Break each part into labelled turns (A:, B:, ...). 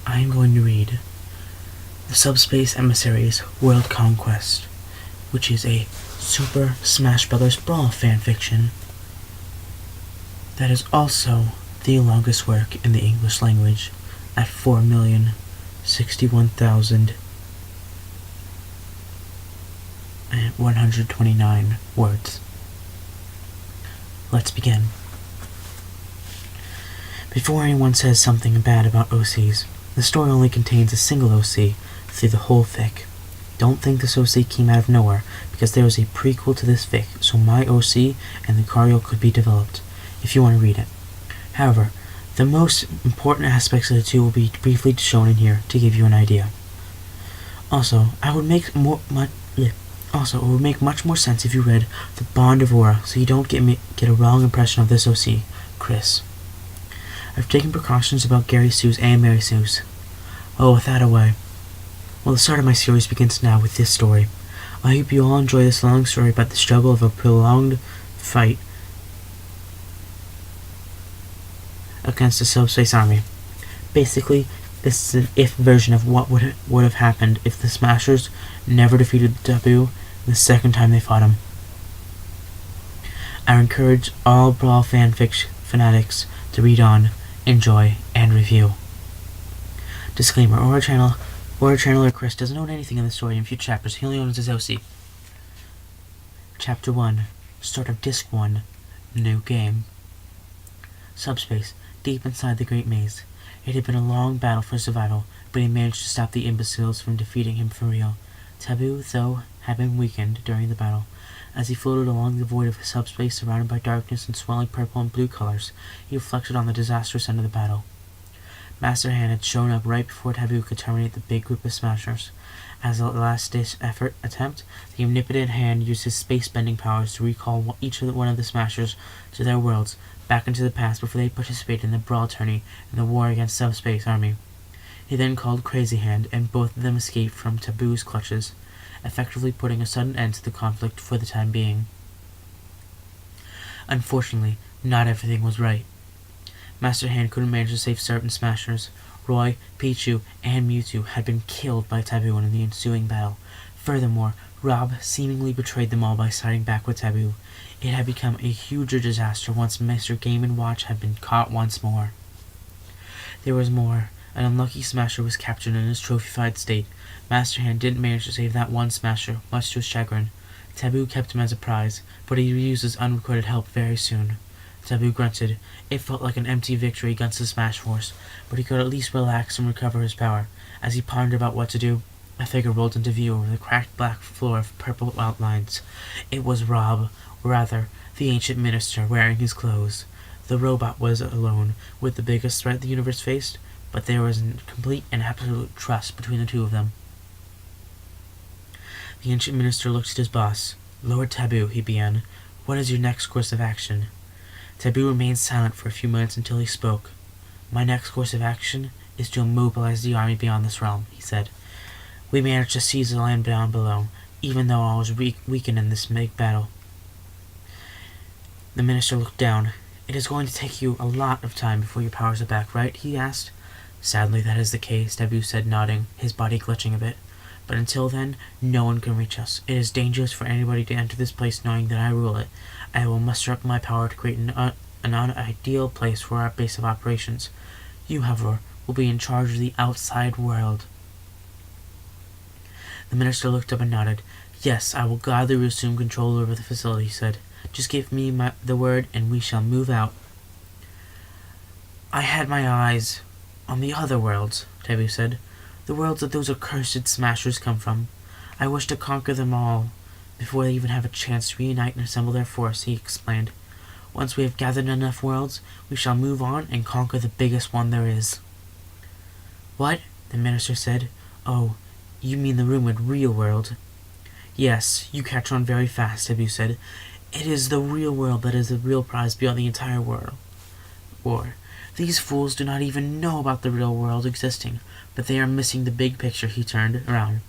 A: I am going to read the Subspace Emissary's World Conquest, which is a Super Smash Bros. Brawl fanfiction that is also the longest work in the English language at 4,061,129 words. Let's begin. Before anyone says something bad about OCs, the story only contains a single OC through the whole fic. Don't think this OC came out of nowhere, because there is a prequel to this fic, so my OC and the Lucario could be developed, if you want to read it. However, the most important aspects of the two will be briefly shown in here to give you an idea. Also, it would make much more sense if you read The Bond of Aura, so you don't get a wrong impression of this OC, Chris. I've taken precautions about Gary Sue's and Mary Sue's. Oh, with that away. Well, the start of my series begins now with this story. I hope you all enjoy this long story about the struggle of a prolonged fight against the Subspace army. Basically, this is an if version of what would have happened if the Smashers never defeated the Taboo the second time they fought him. I encourage all Brawl fanfic fanatics to read on, enjoy, and review. Disclaimer, our channel or Chris doesn't own anything in the story in future chapters. He only owns his OC. Chapter 1. Start of Disc 1. New game. Subspace, deep inside the Great Maze. It had been a long battle for survival, but he managed to stop the imbeciles from defeating him for real. Taboo, though, had been weakened during the battle. As he floated along the void of subspace surrounded by darkness and swelling purple and blue colors, he reflected on the disastrous end of the battle. Master Hand had shown up right before Taboo could terminate the big group of Smashers. As a last-ditch attempt, the omnipotent Hand used his space-bending powers to recall each one of the Smashers to their worlds, back into the past before they participated in the Brawl tourney in the war against Subspace Army. He then called Crazy Hand, and both of them escaped from Taboo's clutches, effectively putting a sudden end to the conflict for the time being. Unfortunately, not everything was right. Master Hand couldn't manage to save certain Smashers. Roy, Pichu, and Mewtwo had been killed by Taboo in the ensuing battle. Furthermore, Rob seemingly betrayed them all by siding back with Taboo. It had become a huger disaster once Mr. Game & Watch had been caught once more. There was more. An unlucky Smasher was captured in his trophified state. Master Hand didn't manage to save that one Smasher, much to his chagrin. Taboo kept him as a prize, but he used his unrequited help very soon. Taboo grunted. It felt like an empty victory against the Smash Force, but he could at least relax and recover his power. As he pondered about what to do, a figure rolled into view over the cracked black floor of purple outlines. It was Rob, rather, the ancient minister, wearing his clothes. The robot was alone, with the biggest threat the universe faced, but there was complete and absolute trust between the two of them. The ancient minister looked at his boss. Lord Taboo, he began, what is your next course of action? Taboo remained silent for a few minutes until he spoke. My next course of action is to immobilize the army beyond this realm, he said. We managed to seize the land down below, even though I was weakened in this big battle. The minister looked down. It is going to take you a lot of time before your powers are back, right? He asked. Sadly, that is the case, Taboo said, nodding, his body glitching a bit. But until then, no one can reach us. It is dangerous for anybody to enter this place knowing that I rule it. I will muster up my power to create an ideal place for our base of operations. You, however, will be in charge of the outside world. The minister looked up and nodded. Yes, I will gladly resume control over the facility, he said. Just give me the word and we shall move out. I had my eyes on the other worlds, Taboo said. The worlds that those accursed Smashers come from. I wish to conquer them all before they even have a chance to reunite and assemble their force, he explained. Once we have gathered enough worlds, we shall move on and conquer the biggest one there is. What? The minister said. Oh, you mean the rumored real world? Yes, you catch on very fast, Taboo said. It is the real world that is the real prize beyond the entire war. These fools do not even know about the real world existing, but they are missing the big picture, he turned around.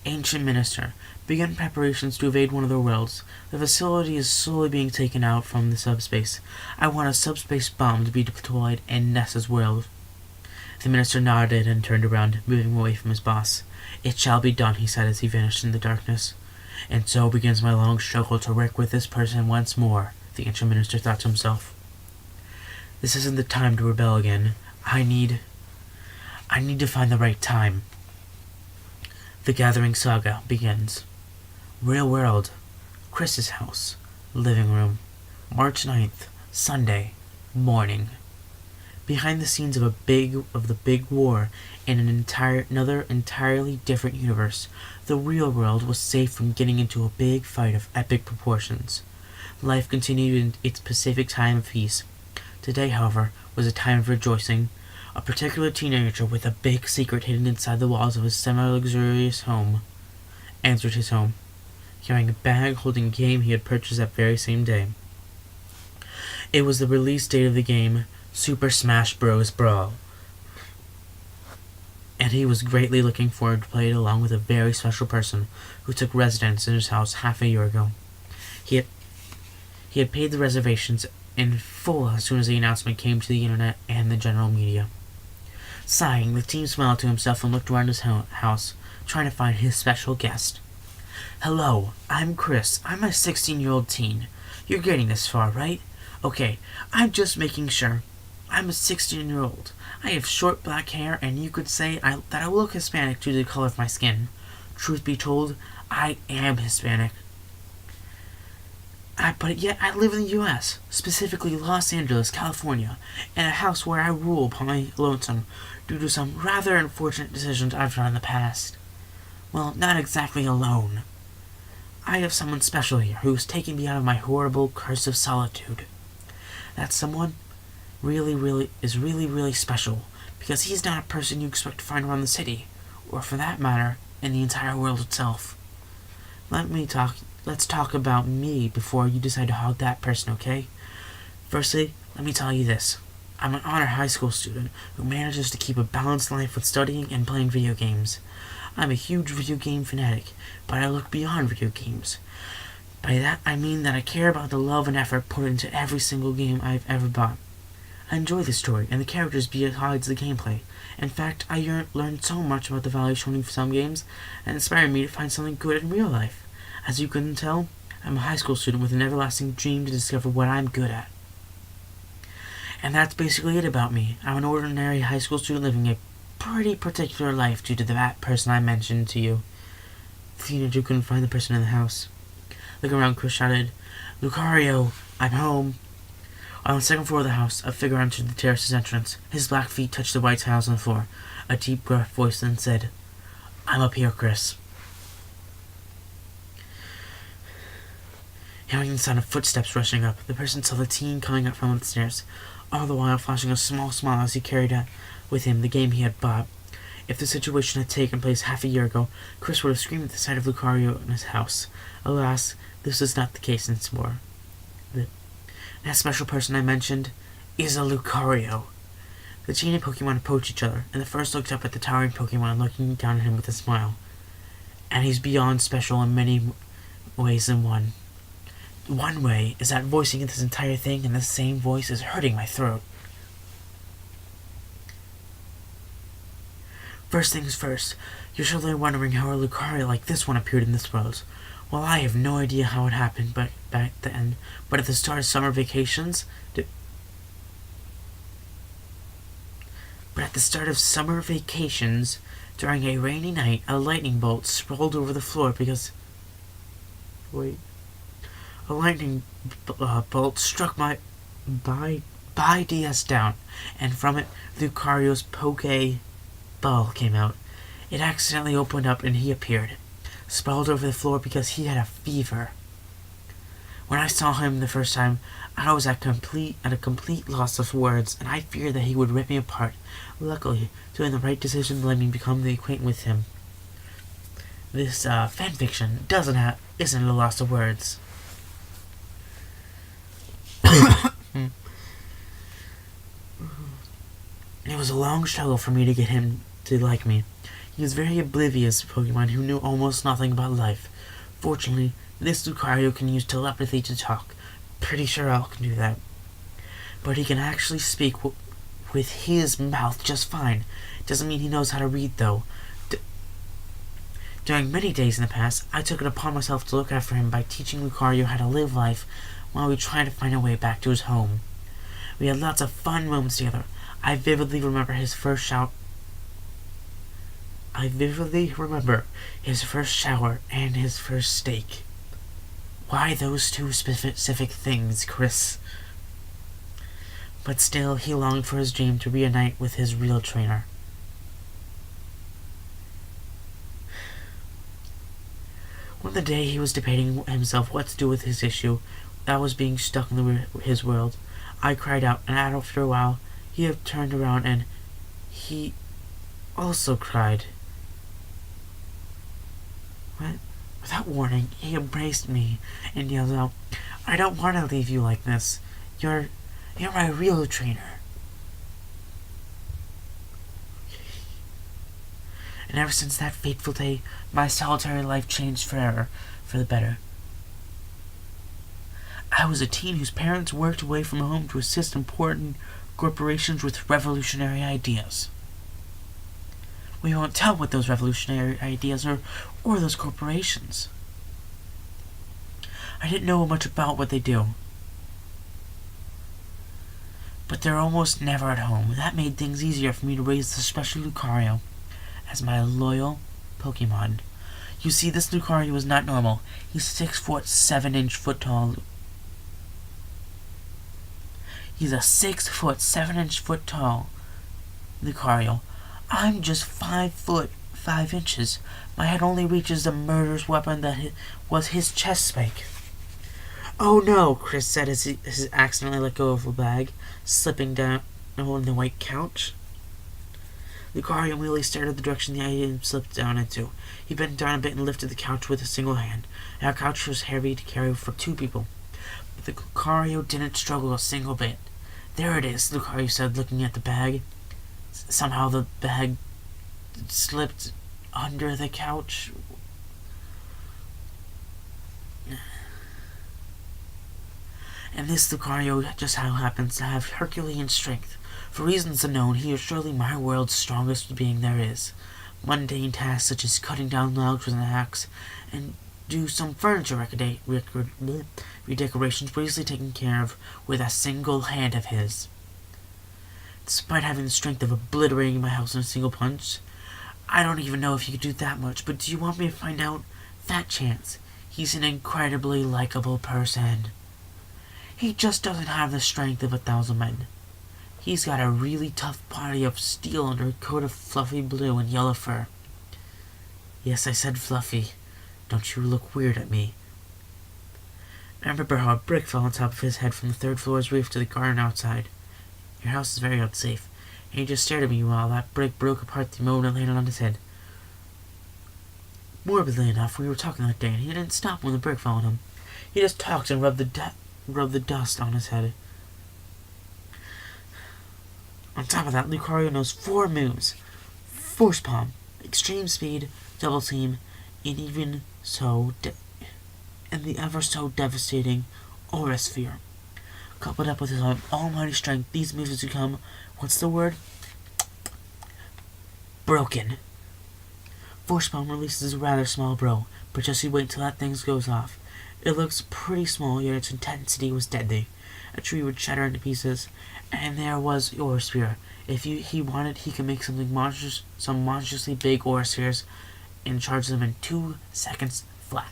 A: Ancient Minister, begin preparations to invade one of their worlds. The facility is slowly being taken out from the subspace. I want a subspace bomb to be deployed in Nessa's world. The minister nodded and turned around, moving away from his boss. "It shall be done," he said as he vanished in the darkness. "And so begins my long struggle to work with this person once more," the ancient minister thought to himself. "This isn't the time to rebel again. I need to find the right time." The Gathering Saga begins. Real world. Chris's house. Living room. March 9th, Sunday, morning. Behind the scenes of the big war in another entirely different universe, the real world was safe from getting into a big fight of epic proportions. Life continued in its Pacific time of peace. Today, however, was a time of rejoicing. A particular teenager with a big secret hidden inside the walls of his semi-luxurious home entered his home, carrying a bag holding a game he had purchased that very same day. It was the release date of the game, Super Smash Bros. Brawl, and he was greatly looking forward to play it along with a very special person who took residence in his house half a year ago. He had paid the reservations in full as soon as the announcement came to the internet and the general media. Sighing, the team smiled to himself and looked around his house, trying to find his special guest. "Hello, I'm Chris. I'm a 16-year-old teen. You're getting this far, right? Okay, I'm just making sure. I'm a 16-year-old. I have short black hair, and you could say that I look Hispanic due to the color of my skin. Truth be told, I am Hispanic. But yet I live in the U.S., specifically Los Angeles, California, in a house where I rule upon my lonesome due to some rather unfortunate decisions I've done in the past. Well, not exactly alone. I have someone special here who has taken me out of my horrible curse of solitude. That someone is really special, because he's not a person you expect to find around the city, or for that matter, in the entire world itself. Let's talk about me before you decide to hog that person, okay? Firstly, let me tell you this. I'm an honor high school student who manages to keep a balanced life with studying and playing video games. I'm a huge video game fanatic, but I look beyond video games. By that, I mean that I care about the love and effort put into every single game I've ever bought. I enjoy the story and the characters besides the gameplay. In fact, I learned so much about the value shown in some games and inspired me to find something good in real life. As you couldn't tell, I'm a high school student with an everlasting dream to discover what I'm good at. And that's basically it about me. I'm an ordinary high school student living a pretty particular life due to that person I mentioned to you. The teenager couldn't find the person in the house. Looking around, Chris shouted, "Lucario, I'm home." On the second floor of the house, a figure entered the terrace's entrance. His black feet touched the white tiles on the floor. A deep, gruff voice then said, "I'm up here, Chris." Hearing the sound of footsteps rushing up, the person saw the teen coming up from the stairs, all the while flashing a small smile as he carried out with him the game he had bought. If the situation had taken place half a year ago, Chris would have screamed at the sight of Lucario in his house. Alas, this is not the case anymore. That special person I mentioned is a Lucario. The teen and Pokemon approached each other, and the first looked up at the towering Pokemon, looking down at him with a smile. And he's beyond special in many ways than one. One way is that voicing this entire thing in the same voice is hurting my throat. First things first, you're surely wondering how a Lucario like this one appeared in this world. Well, I have no idea how it happened back then, but at the start of summer vacations, during a rainy night, a lightning bolt sprawled over the floor because... A lightning bolt struck my DS down, and from it, Lucario's Pokeball came out. It accidentally opened up and he appeared, sprawled over the floor because he had a fever. When I saw him the first time, I was at a complete loss of words, and I feared that he would rip me apart. Luckily, doing the right decision led me to become acquainted with him. This fanfiction isn't a loss of words. It was a long struggle for me to get him to like me. He was very oblivious Pokemon who knew almost nothing about life. Fortunately, this Lucario can use telepathy to talk. Pretty sure Al can do that. But he can actually speak with his mouth just fine. Doesn't mean he knows how to read, though. During many days in the past, I took it upon myself to look after him by teaching Lucario how to live life while we tried to find a way back to his home. We had lots of fun moments together. I vividly remember his first shower and his first steak. Why those two specific things, Chris? But still, he longed for his dream to reunite with his real trainer. One day he was debating himself what to do with his issue that was being stuck in his world. I cried out, and after a while, he had turned around and he also cried. What? Without warning, he embraced me and yelled out, "I don't want to leave you like this. You're my real trainer." And ever since that fateful day, my solitary life changed forever, for the better. I was a teen whose parents worked away from home to assist important corporations with revolutionary ideas. We won't tell what those revolutionary ideas are, or those corporations. I didn't know much about what they do. But they're almost never at home. That made things easier for me to raise the special Lucario as my loyal Pokemon. You see, this Lucario is not normal. He's 6 foot 7 inch foot tall. He's a 6 foot 7 inch foot tall Lucario. I'm just 5 foot 5 inches. My head only reaches the murderous weapon that was his chest spike. "Oh no," Chris said as he accidentally let go of a bag, slipping down on the white couch. Lucario immediately stared at the direction the item slipped down into. He bent down a bit and lifted the couch with a single hand. Our couch was heavy to carry for 2 people. But the Lucario didn't struggle a single bit. "There it is," Lucario said, looking at the bag. Somehow the bag slipped under the couch. And this Lucario just how happens to have Herculean strength. For reasons unknown, he is surely my world's strongest being there is. Mundane tasks such as cutting down logs with an axe and do some furniture redecorations were easily taken care of with a single hand of his. Despite having the strength of obliterating my house in a single punch, I don't even know if he could do that much, but do you want me to find out? Fat chance. He's an incredibly likable person. He just doesn't have the strength of 1,000 men. He's got a really tough body of steel under a coat of fluffy blue and yellow fur. Yes, I said fluffy. Don't you look weird at me. I remember how a brick fell on top of his head from the 3rd floor's roof to the garden outside. Your house is very unsafe. And he just stared at me while that brick broke apart the moment and landed on his head. Morbidly enough, we were talking that day, and he didn't stop when the brick fell on him. He just talked and rubbed the dust on his head. On top of that, Lucario knows 4 moves. Force Palm, Extreme Speed, Double Team, and even so, and the ever so devastating Aura Sphere. Coupled up with his almighty strength, these moves become, what's the word? Broken. Force Palm releases a rather small blow, but just you wait till that thing goes off. It looks pretty small, yet its intensity was deadly. A tree would shatter into pieces, and there was Aura Sphere. If he wanted, he could make some monstrously big Aura Spheres and charge them in 2 seconds flat.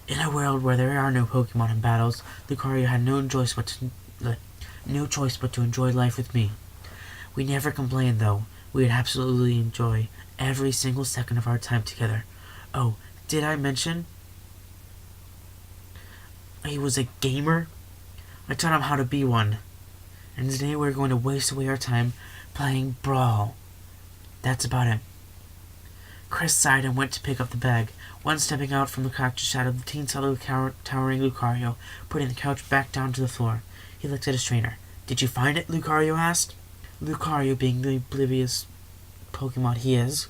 A: In a world where there are no Pokemon in battles, Lucario had no choice but to enjoy life with me. We never complained, though. We would absolutely enjoy every single second of our time together. Oh, did I mention he was a gamer? I taught him how to be one. And today we're going to waste away our time playing Brawl. That's about it. Chris sighed and went to pick up the bag. One stepping out from the couch shadowed the teen-solid towering Lucario, putting the couch back down to the floor. He looked at his trainer. "Did you find it?" Lucario asked. Lucario, being the oblivious Pokemon he is.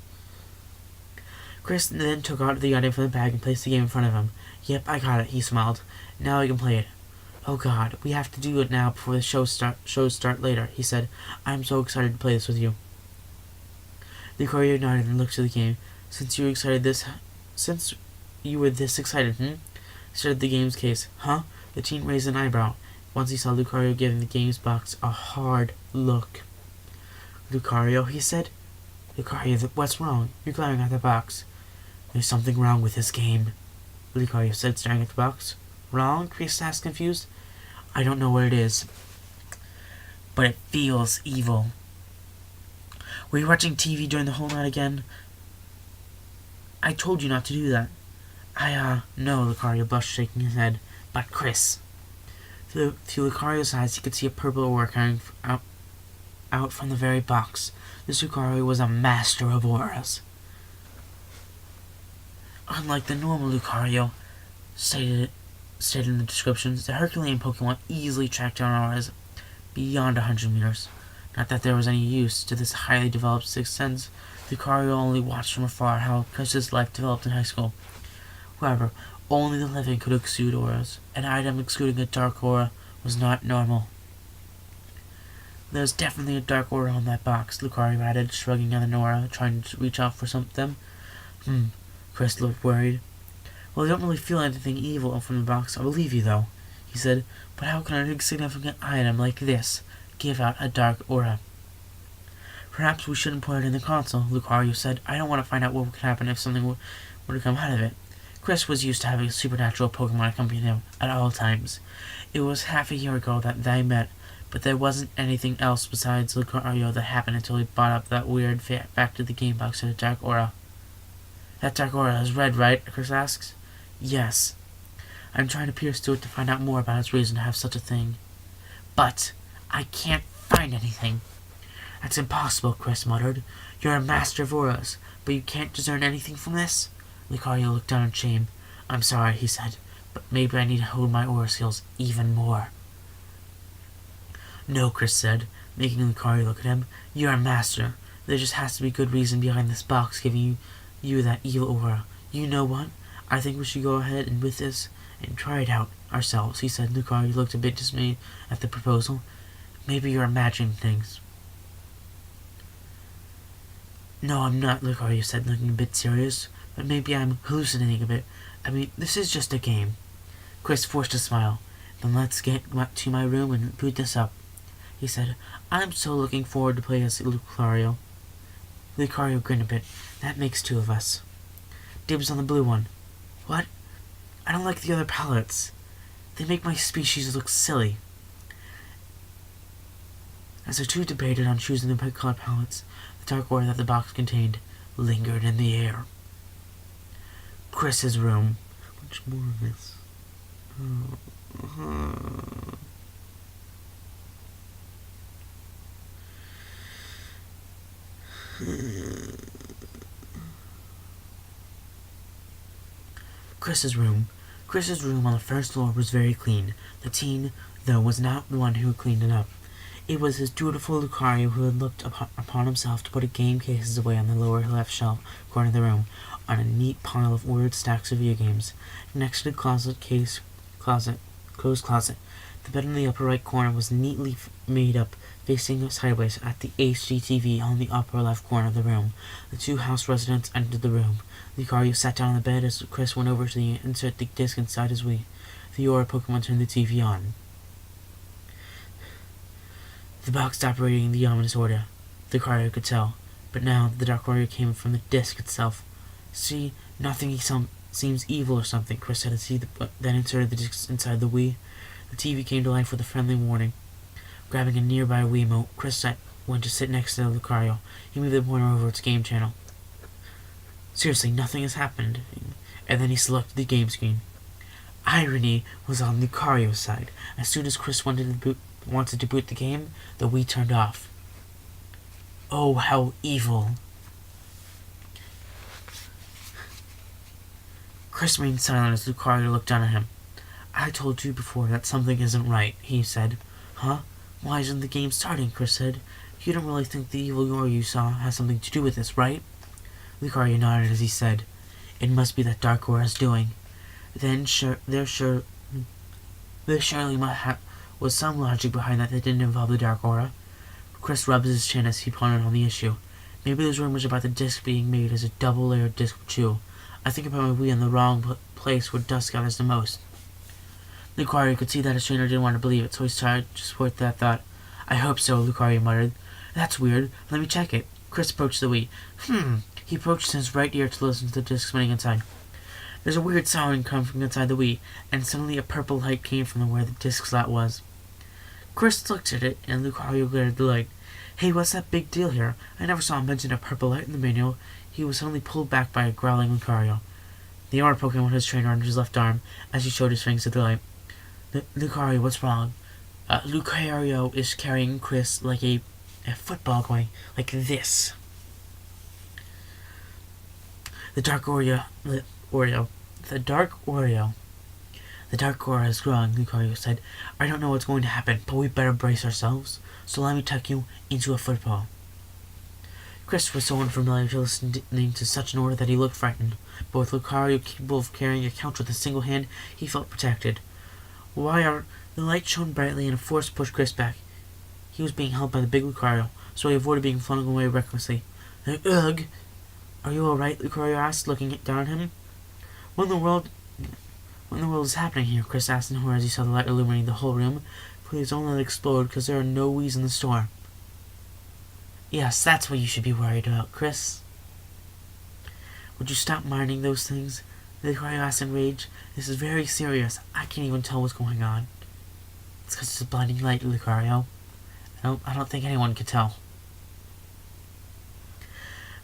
A: Chris then took out the item from the bag and placed the game in front of him. "Yep, I got it," he smiled. "Now I can play it." Oh God, we have to do it now before the shows start later, he said. I'm so excited to play this with you. Lucario nodded and looked at the game. Since you were this excited, He started the game's case. Huh? The teen raised an eyebrow once he saw Lucario giving the game's box a hard look. Lucario, he said. Lucario, what's wrong? You're glaring at the box. There's something wrong with this game, Lucario said, staring at the box. Wrong? Chris asked, confused. I don't know what it is, but it feels evil. Were you watching TV during the whole night again? I told you not to do that. No, Lucario blushed, shaking his head. But Chris. Through Lucario's eyes, he could see a purple aura coming out from the very box. This Lucario was a master of auras. Unlike the normal Lucario, stated in the descriptions, the Herculean Pokemon easily tracked down auras beyond 100 meters. Not that there was any use to this highly developed sixth sense. Lucario only watched from afar how Chris's life developed in high school. However, only the living could exude auras. An item exuding a dark aura was not normal. There's definitely a dark aura on that box, Lucario added, shrugging at an aura, trying to reach out for something. Chris looked worried. Well, I don't really feel anything evil from the box. I believe you, though, he said. But how can an insignificant item like this give out a dark aura? Perhaps we shouldn't put it in the console, Lucario said. I don't want to find out what would happen if something were to come out of it. Chris was used to having a supernatural Pokemon accompany him at all times. It was half a year ago that they met, but there wasn't anything else besides Lucario that happened until he brought up that weird fact of the game box and a dark aura. That dark aura is red, right? Chris asks. Yes. I'm trying to pierce through it to find out more about its reason to have such a thing. But I can't find anything. That's impossible, Chris muttered. You're a master of auras, but you can't discern anything from this? Lucario looked down in shame. I'm sorry, he said, but maybe I need to hone my aura skills even more. No, Chris said, making Lucario look at him. You're a master. There just has to be good reason behind this box giving you that evil aura. You know what? I think we should go ahead and with this and try it out ourselves, he said. Lucario looked a bit dismayed at the proposal. Maybe you're imagining things. No, I'm not, Lucario said, looking a bit serious. But maybe I'm hallucinating a bit. I mean, this is just a game. Chris forced a smile. Then let's get to my room and boot this up, he said. I'm so looking forward to play as Lucario. Lucario grinned a bit. That makes two of us. Dibs on the blue one. What? I don't like the other palettes. They make my species look silly. As the two debated on choosing the bright color palettes, the dark aura that the box contained lingered in the air. Chris's room. Much more of this. Chris's room. Chris's room on the first floor was very clean. The teen, though, was not the one who had cleaned it up. It was his dutiful Lucario who had looked upon himself to put a game cases away on the lower left shelf corner of the room, on a neat pile of ordered stacks of video games. Next to the closed closet, the bed in the upper right corner was neatly made up, facing sideways at the HDTV on the upper left corner of the room. The two house residents entered the room. Lucario sat down on the bed as Chris went over to insert the disc inside his Wii. The Aura Pokemon turned the TV on. The box stopped reading the ominous order, Lucario could tell, but now the dark order came from the disc itself. See, nothing seems evil or something, Chris said as he then inserted the disc inside the Wii. The TV came to life with a friendly warning. Grabbing a nearby Wiimote, Chris went to sit next to Lucario. He moved the pointer over its game channel. Seriously, nothing has happened. And then he selected the game screen. Irony was on Lucario's side. As soon as Chris wanted to boot the game, the Wii turned off. Oh, how evil. Chris remained silent as Lucario looked down at him. I told you before that something isn't right, he said. Huh? Why isn't the game starting? Chris said. You don't really think the evil aura you saw has something to do with this, right? Lucario nodded as he said, It must be that dark aura's doing. Then There surely was some logic behind that didn't involve the dark aura. Chris rubs his chin as he pondered on the issue. Maybe those rumors about the disc being made as a double-layered disc were true. I think I put my Wii in the wrong place where dust gathers the most. Lucario could see that his trainer didn't want to believe it, so he tried to support that thought. I hope so, Lucario muttered. That's weird. Let me check it. Chris approached the Wii. He approached his right ear to listen to the disc spinning inside. There's a weird sound coming from inside the Wii, and suddenly a purple light came from where the disc slot was. Chris looked at it, and Lucario glared at the light. Hey, what's that big deal here? I never saw him mention a purple light in the manual. He was suddenly pulled back by a growling Lucario. The arm poking his trainer under his left arm as he showed his fingers at the light. Lucario, what's wrong? Lucario is carrying Chris like a football going like this. The dark Oreo. The dark aura is growing, Lucario said. I don't know what's going to happen, but we better brace ourselves. So let me tuck you into a football. Chris was so unfamiliar to listening to such an order that he looked frightened. But with Lucario capable of carrying a couch with a single hand, he felt protected. The light shone brightly and a force pushed Chris back. He was being held by the big Lucario, so he avoided being flung away recklessly. Ugh! Are you alright? Lucario asked, looking down at him. What in the world is happening here? Chris asked in horror as he saw the light illuminating the whole room. Please don't let it explode, because there are no Wiis in the store. Yes, that's what you should be worried about, Chris. Would you stop minding those things? Lucario asked in rage. This is very serious. I can't even tell what's going on. It's because it's a blinding light, Lucario. I don't think anyone could tell.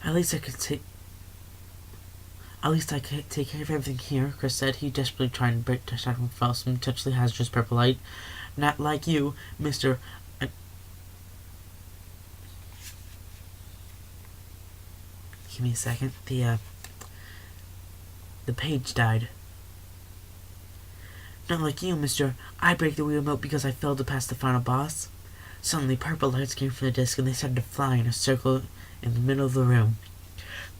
A: At least I could take care of everything here, Chris said. He desperately tried to break the shadow from some potentially hazardous purple light. Not like you, Mr. Give me a second. The page died. Not like you, Mr. I break the Wii remote because I failed to pass the final boss. Suddenly, purple lights came from the disc and they started to fly in a circle in the middle of the room.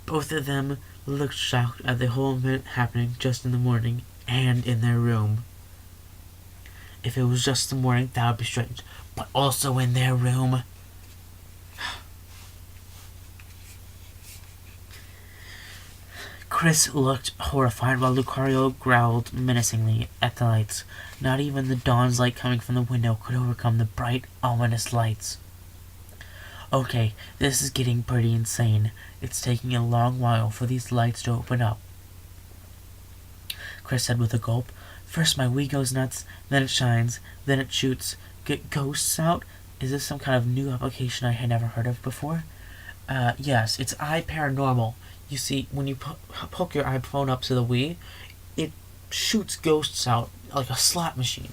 A: Both of them looked shocked at the whole event happening just in the morning and in their room. If it was just the morning, that would be strange. But also in their room. Chris looked horrified while Lucario growled menacingly at the lights. Not even the dawn's light coming from the window could overcome the bright, ominous lights. Okay, this is getting pretty insane. It's taking a long while for these lights to open up, Chris said with a gulp. First my Wii goes nuts, then it shines, then it shoots. Get ghosts out? Is this some kind of new application I had never heard of before? Yes, it's iParanormal. You see, when you poke your iPhone up to the Wii, it shoots ghosts out like a slot machine.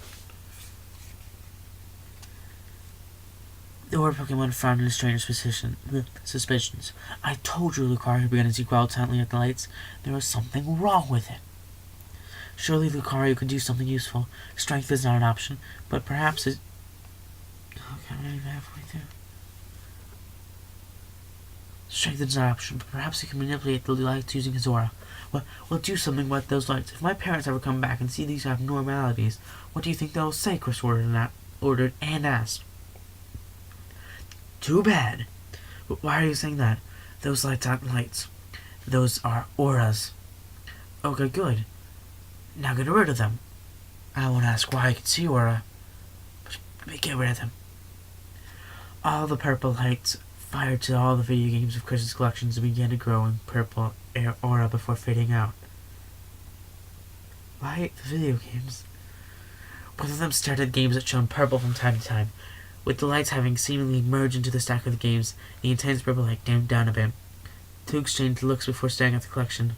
A: The Orb Pokemon frowned in his trainer's suspicions. I told you, Lucario began as he growled silently at the lights. There was something wrong with it. Surely Lucario could do something useful. Strength is not an option, but perhaps it... Okay, I'm not even halfway through. Strength is not an option, but perhaps he can manipulate the lights using his aura. We'll do something about those lights. If my parents ever come back and see these abnormalities, what do you think they'll say? Chris ordered and asked. Too bad. But why are you saying that? Those lights aren't lights. Those are auras. Okay, good. Now get rid of them. I won't ask why I can see aura. But get rid of them. All the purple lights fired to all the video games of Chris's collections and began to grow in purple aura before fading out. Why the video games? Both of them started games that shone purple from time to time, with the lights having seemingly merged into the stack of the games. The intense purple light dimmed down a bit. Two exchanged looks before staring at the collection.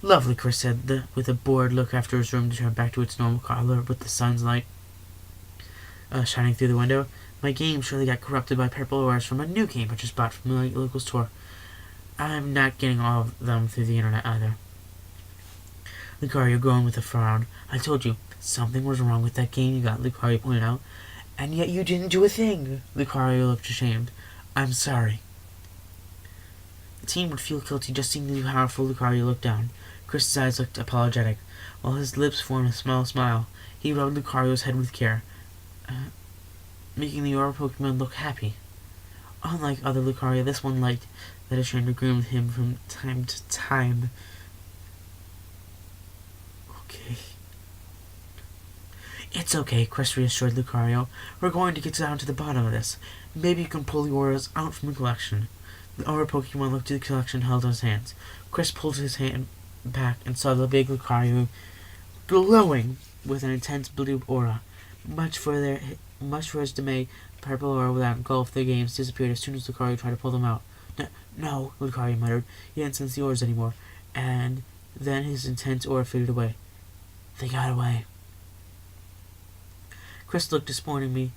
A: Lovely, Chris said, with a bored look after his room turned back to its normal color with the sun's light shining through the window. My game surely got corrupted by purple auras from a new game I just bought from a local store. I'm not getting all of them through the internet either. Lucario groaned with a frown. I told you, something was wrong with that game you got, Lucario pointed out. And yet you didn't do a thing. Lucario looked ashamed. I'm sorry. The team would feel guilty just seeing how powerful Lucario looked down. Chris's eyes looked apologetic, while his lips formed a small smile. He rubbed Lucario's head with care, making the Aura Pokemon look happy. Unlike other Lucario, this one liked that his trainer groomed him from time to time. Okay. It's okay, Chris reassured Lucario. We're going to get down to the bottom of this. Maybe you can pull the auras out from the collection. The Aura Pokemon looked at the collection held in his hands. Chris pulled his hand back and saw the big Lucario glowing with an intense blue aura. Much for his dismay, purple aura without engulfed the games disappeared as soon as Lucario tried to pull them out. No, Lucario muttered. He didn't sense the auras anymore, and then his intense aura faded away. They got away. Chris looked disappointed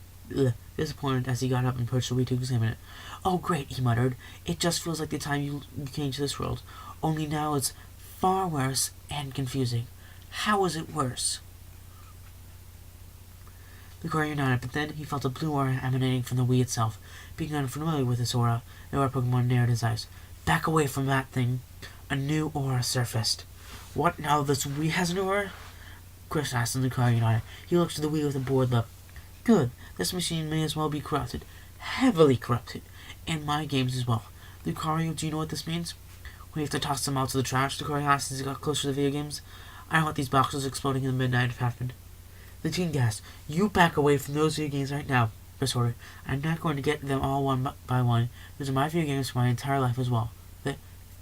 A: as he got up and approached the Wii to examine it. Oh, great, he muttered. It just feels like the time you came to this world. Only now it's far worse and confusing. How is it worse? Lucario nodded, but then he felt a blue aura emanating from the Wii itself. Being unfamiliar with this aura, the Aura Pokemon narrowed his eyes. Back away from that thing. A new aura surfaced. What, now this Wii has an aura? Chris asked, and Lucario nodded. He looked to the Wii with a bored look. Good. This machine may as well be corrupted. Heavily corrupted. And my games as well. Lucario, do you know what this means? We have to toss them out to the trash, Lucario asked as he got closer to the video games. I don't want these boxes exploding in the midnight if happened. The teen gasped. You back away from those video games right now, Chris ordered. I'm not going to get them all one by one. Those are my video games for my entire life as well.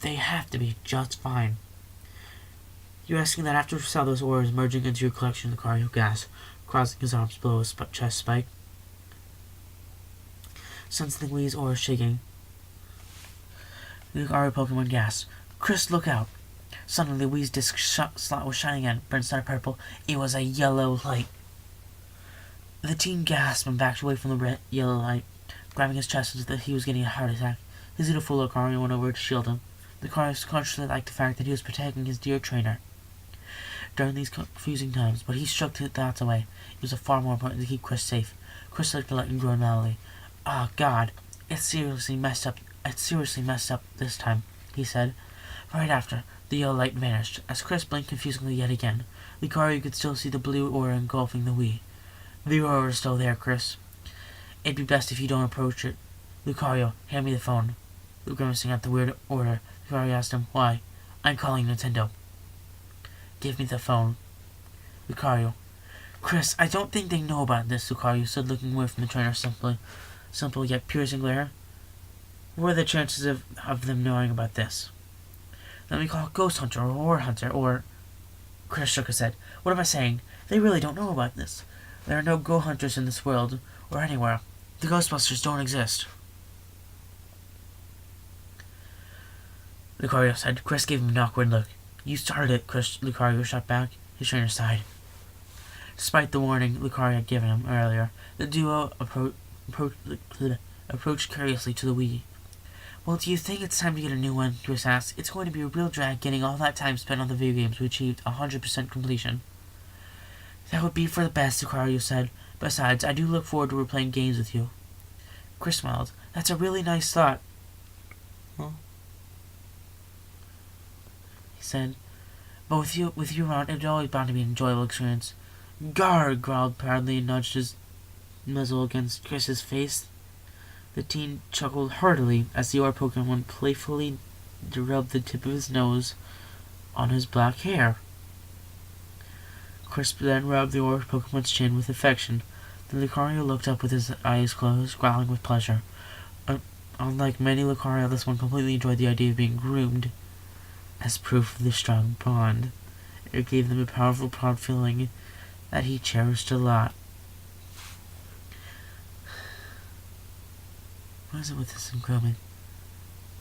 A: They have to be just fine. You're asking that after you saw those auras merging into your collection, Lucario gasped, crossing his arms below his chest spike. Sensing the Wii's aura shaking, the Aura Pokemon gasped. Chris, look out! Suddenly, the Wii's disc slot was shining again, but instead of purple, it was a yellow light. The teen gasped and backed away from the yellow light, grabbing his chest as if he was getting a heart attack. His beautiful Lucario went over to shield him. Lucario consciously liked the fact that he was protecting his dear trainer during these confusing times, but he shook his thoughts away. It was far more important to keep Chris safe. Chris looked at the light and groaned loudly. Ah, God, it's seriously messed up this time, he said. Right after, the yellow light vanished. As Chris blinked confusingly yet again, Lucario could still see the blue aura engulfing the Wii. The aura is still there, Chris. It'd be best if you don't approach it. Lucario, hand me the phone. Grimacing at the weird aura, Lucario asked him, Why? I'm calling Nintendo. Give me the phone. Lucario. Chris, I don't think they know about this, Lucario said, looking away from the trainer simple yet piercing glare. What are the chances of them knowing about this? Let me call Ghost Hunter or War Hunter or... Chris shook his head. What am I saying? They really don't know about this. There are no Go Hunters in this world or anywhere. The Ghostbusters don't exist. Lucario said. Chris gave him an awkward look. You started it, Lucario shot back. His trainer sighed. Despite the warning Lucario had given him earlier, the duo approached curiously to the Wii. Well, do you think it's time to get a new one? Chris asked. It's going to be a real drag getting all that time spent on the video games we achieved 100% completion. That would be for the best, Lucario said. Besides, I do look forward to replaying games with you. Chris smiled. That's a really nice thought. Well, he said. But with you around, it's always bound to be an enjoyable experience. Garg, growled proudly and nudged his muzzle against Chris's face. The teen chuckled heartily as the Aura Pokemon playfully rubbed the tip of his nose on his black hair. Chris then rubbed the Aura Pokemon's chin with affection. Then Lucario looked up with his eyes closed, growling with pleasure. Unlike many Lucario, this one completely enjoyed the idea of being groomed as proof of the strong bond. It gave them a powerful, proud feeling that he cherished a lot. What is it with this grooming?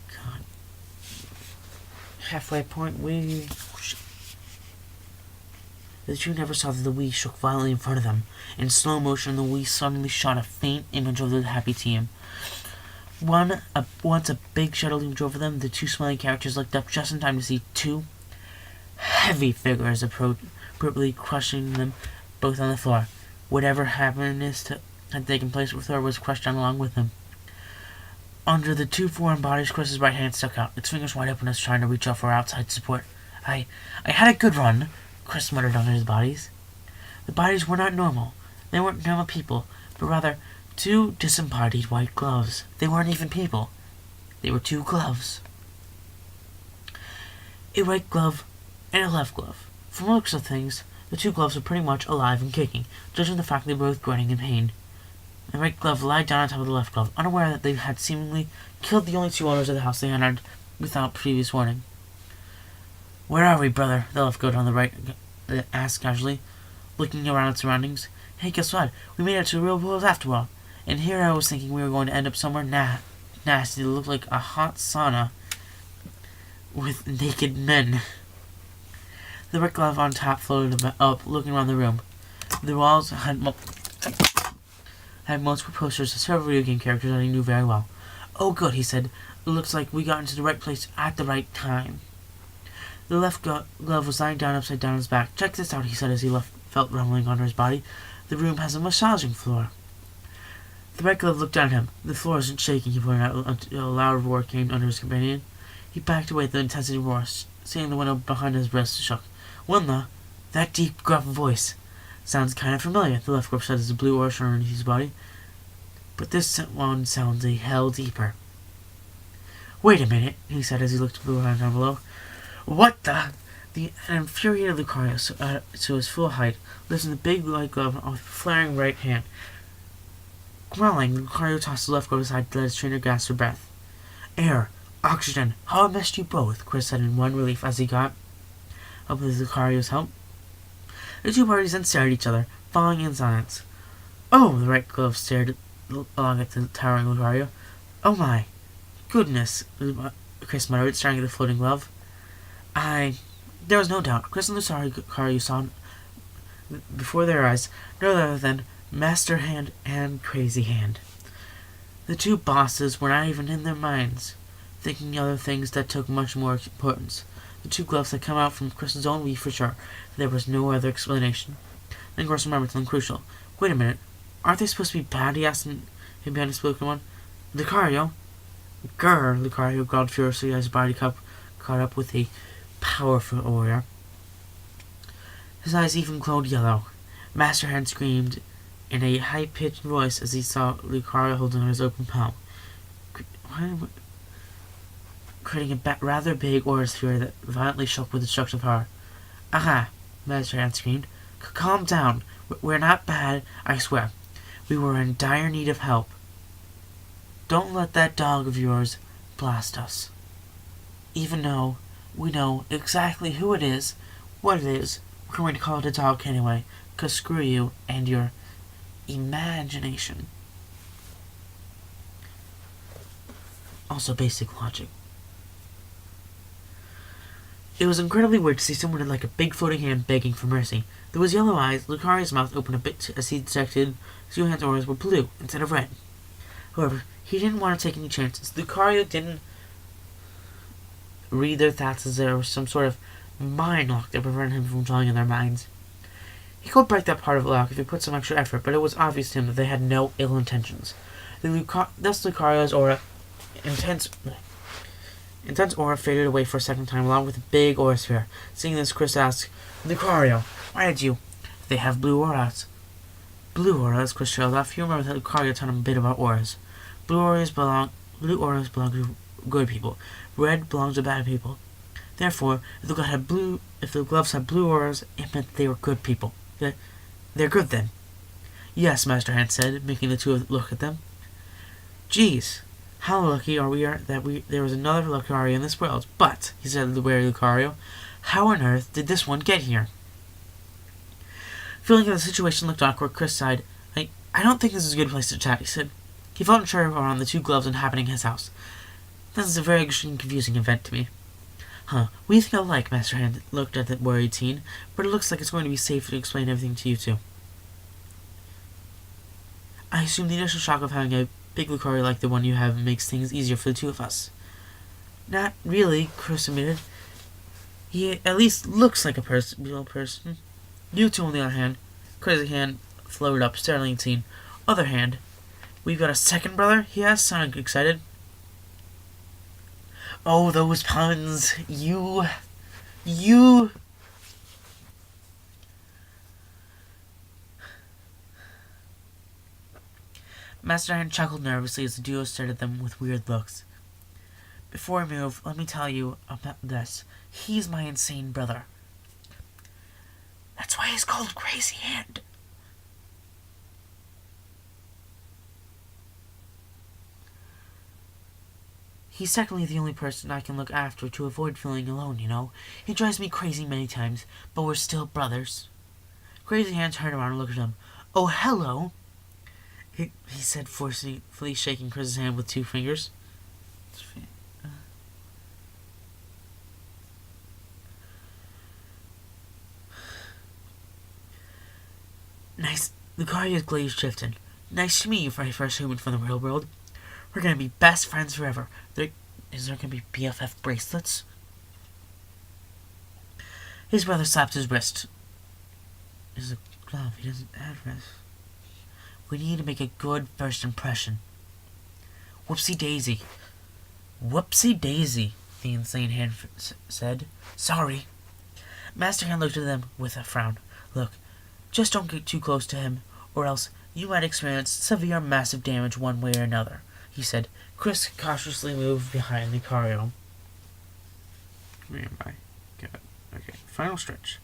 A: God. Halfway point, we... The two never saw that the Wii shook violently in front of them. In slow motion, the Wii suddenly shot a faint image of the happy team. Once a big shadow loomed over them, the two smiling characters looked up just in time to see two heavy figures abruptly crushing them both on the floor. Whatever happiness had taken place with her was crushed down along with them. Under the two foreign bodies, Chris's right hand stuck out, its fingers wide open as trying to reach out for outside support. I had a good run, Chris muttered under his bodies. The bodies were not normal. They weren't normal people, but rather two disembodied white gloves. They weren't even people. They were two gloves. A right glove and a left glove. From the looks of things, the two gloves were pretty much alive and kicking, judging the fact they were both grunting in pain. The right glove lied down on top of the left glove, unaware that they had seemingly killed the only two owners of the house they entered without previous warning. "Where are we, brother?" the left glove on the right asked casually, looking around at surroundings. "Hey, guess what? We made it to the real world after all. And here I was thinking we were going to end up somewhere nasty that looked like a hot sauna with naked men." The right glove on top floated up, looking around the room. The walls had multiple posters of several video game characters that he knew very well. "Oh, good," he said. "It looks like we got into the right place at the right time." The left glove was lying down upside down on his back. "Check this out," he said as he felt rumbling under his body. "The room has a massaging floor." The right glove looked down at him. "The floor isn't shaking," he pointed out until a loud roar came under his companion. He backed away at the intensity of the roar, seeing the window behind his breast shook. "What in the—" "That deep, gruff voice sounds kind of familiar," the left glove said as the blue aura shone underneath his body. "But this one sounds a hell deeper." "Wait a minute," he said as he looked around down below. "What the—" The infuriated Lucario, to his full height, lifted the big white glove with a flaring right hand. Growling, Lucario tossed the left glove aside to let his trainer gasp for breath. "Air, oxygen, how I missed you both," Chris said in one relief as he got up with Lucario's help. The two parties then stared at each other, falling in silence. "Oh!" the right glove stared along at the towering Lucario. "Oh my goodness," Chris muttered, staring at the floating glove. There was no doubt. Chris and Lucario saw before their eyes no other than Master Hand and Crazy Hand. The two bosses were not even in their minds, thinking other things that took much more importance. The two gloves had come out from Chris's own Wii for sure. There was no other explanation. Then Chris remembered something crucial. "Wait a minute. Aren't they supposed to be bad?" he asked him behind his spoken one. "Lucario?" "Grr!" Lucario growled furiously as his body caught up with a powerful aura. His eyes even glowed yellow. Master Hand screamed in a high-pitched voice as he saw Lucario holding his open palm, creating a rather big aura sphere that violently shook with destructive power. "Aha!" Master Hand screamed. "Calm down. We're not bad, I swear. We were in dire need of help. Don't let that dog of yours blast us. Even though we know exactly who it is, what it is, we're going to call it a dog anyway, 'cause screw you and your imagination." Also basic logic. It was incredibly weird to see someone like a big floating hand begging for mercy. There was yellow eyes. Lucario's mouth opened a bit as he detected two hands' auras were blue instead of red. However, he didn't want to take any chances. Lucario didn't read their thoughts as there was some sort of mind lock that prevented him from dwelling in their minds. He could break that part of the lock if he put some extra effort, but it was obvious to him that they had no ill intentions. Thus Lucario's aura, intense aura faded away for a second time, along with a big aura sphere. Seeing this, Chris asked, "Lucario, why did you—" "They have blue auras." "Blue auras?" Chris trailed off. You remember that Lucario taught him a bit about auras. Blue auras belong to good people. Red belongs to bad people. Therefore, if the gloves had blue auras, it meant they were good people. They're good then. "Yes," Master Hand said, making the two look at them. "Geez, how lucky are we that there was another Lucario in this world. But," he said to the wary Lucario, "how on earth did this one get here?" Feeling that the situation looked awkward, Chris sighed. I don't think this is a good place to chat," he said. He felt unsure around the two gloves inhabiting his house. "This is a very interesting and confusing event to me." "Huh, we think alike," Master Hand looked at the worried teen, "but it looks like it's going to be safe to explain everything to you two." "I assume the initial shock of having a big Lucario like the one you have makes things easier for the two of us." "Not really," Chris admitted. "He at least looks like a real person. You two, on the other hand," Crazy Hand floated up, startling the teen. "Other hand, we've got a second brother?" he asked, sounding excited. "Oh, those puns. You You... Master Hand chuckled nervously as the duo stared at them with weird looks. Before I move, let me tell you about this. He's my insane brother. That's why he's called Crazy Hand. He's technically the only person I can look after to avoid feeling alone, you know? He drives me crazy many times, but we're still brothers. Crazy Hand turned around and looked at him. Oh, hello, he said, forcefully shaking Chris's hand with 2 fingers. Nice. Lucario's glaze shifted. Nice to meet you, my first human from the real world. We're gonna be best friends forever. Is there gonna be BFF bracelets? His brother slapped his wrist. Is a glove. He doesn't have wrist. We need to make a good first impression. Whoopsie daisy. Whoopsie daisy, the insane hand said. Sorry. Master Hand looked at them with a frown. Look, just don't get too close to him, or else you might experience severe massive damage one way or another, he said. Chris cautiously moved behind Lucario. Where am I? Good. Okay, final stretch.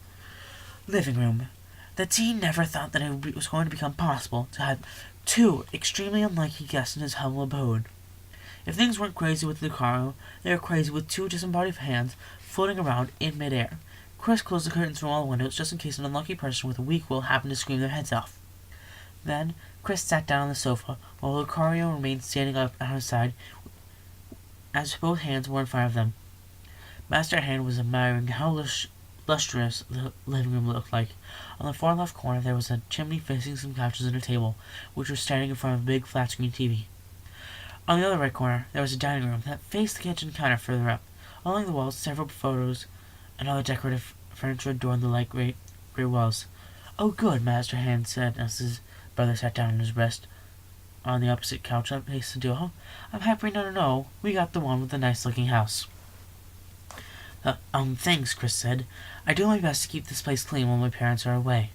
A: Living room. The teen never thought that it was going to become possible to have 2 extremely unlikely guests in his humble abode. If things weren't crazy with Lucario, they were crazy with 2 disembodied hands floating around in midair. Chris closed the curtains from all the windows just in case an unlucky person with a weak will happened to scream their heads off. Then, Chris sat down on the sofa, while Lucario remained standing up at his side as both hands were in front of them. Master Hand was admiring how lustrous the living room looked like. On the far left corner there was a chimney facing some couches and a table, which was standing in front of a big flat-screen TV. On the other right corner there was a dining room that faced the kitchen counter further up. Along the walls, several photos and other decorative furniture adorned the light gray walls. Oh, good, Master Hand said as his brother sat down on his rest on the opposite couch facing the duo. I'm happy to know we got the one with the nice-looking house. Thanks, Chris said. I do my best to keep this place clean while my parents are away.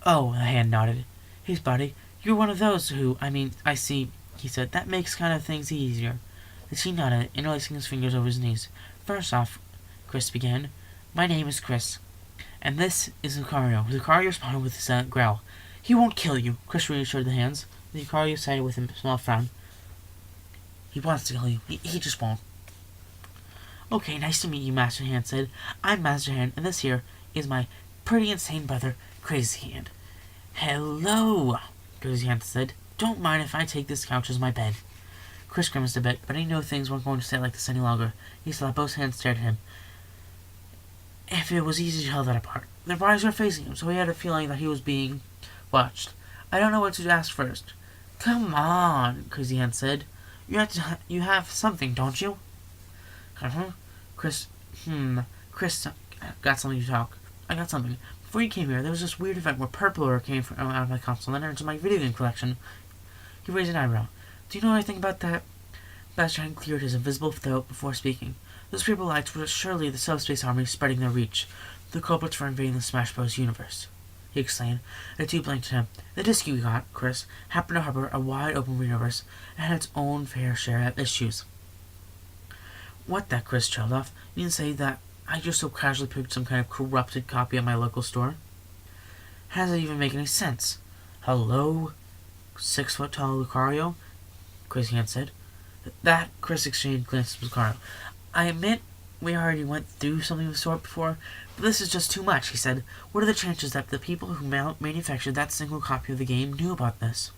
A: Oh, the Hand nodded. Hey, buddy, you're one of those who, I see, he said. That makes kind of things easier. The teen nodded, interlacing his fingers over his knees. First off, Chris began, my name is Chris, and this is Lucario. Lucario responded with a silent growl. He won't kill you, Chris reassured the hands. Lucario sided with a small frown. He wants to kill you. He just won't. Okay, nice to meet you, Master Hand said. I'm Master Hand, and this here is my pretty insane brother, Crazy Hand. Hello, Crazy Hand said. Don't mind if I take this couch as my bed. Chris grimaced a bit, but he knew things weren't going to stay like this any longer. He saw that both hands stared at him. If it was easy to tell that apart. Their bodies were facing him, so he had a feeling that he was being watched. I don't know what to ask first. Come on, Crazy Hand said. You have something, don't you? Chris got something to talk. I got something. Before you came here, there was this weird event where Purple Orb came out of my console and entered into my video game collection. He raised an eyebrow. Do you know anything about that? Master Hand cleared his invisible throat before speaking. Those purple lights were surely the Subspace army spreading their reach. The culprits for invading the Smash Bros. Universe, he exclaimed. The two blinked at him. The disc you got, Chris, happened to harbor a wide-open universe and had its own fair share of issues. What that, Chris trailed off. You didn't say that I just so casually picked some kind of corrupted copy at my local store? How does it even make any sense? Hello? 6-foot-tall Lucario? Crazy Hand said. That, Chris exchanged glances with Lucario. I admit we already went through something of the sort before, but this is just too much, he said. What are the chances that the people who manufactured that single copy of the game knew about this?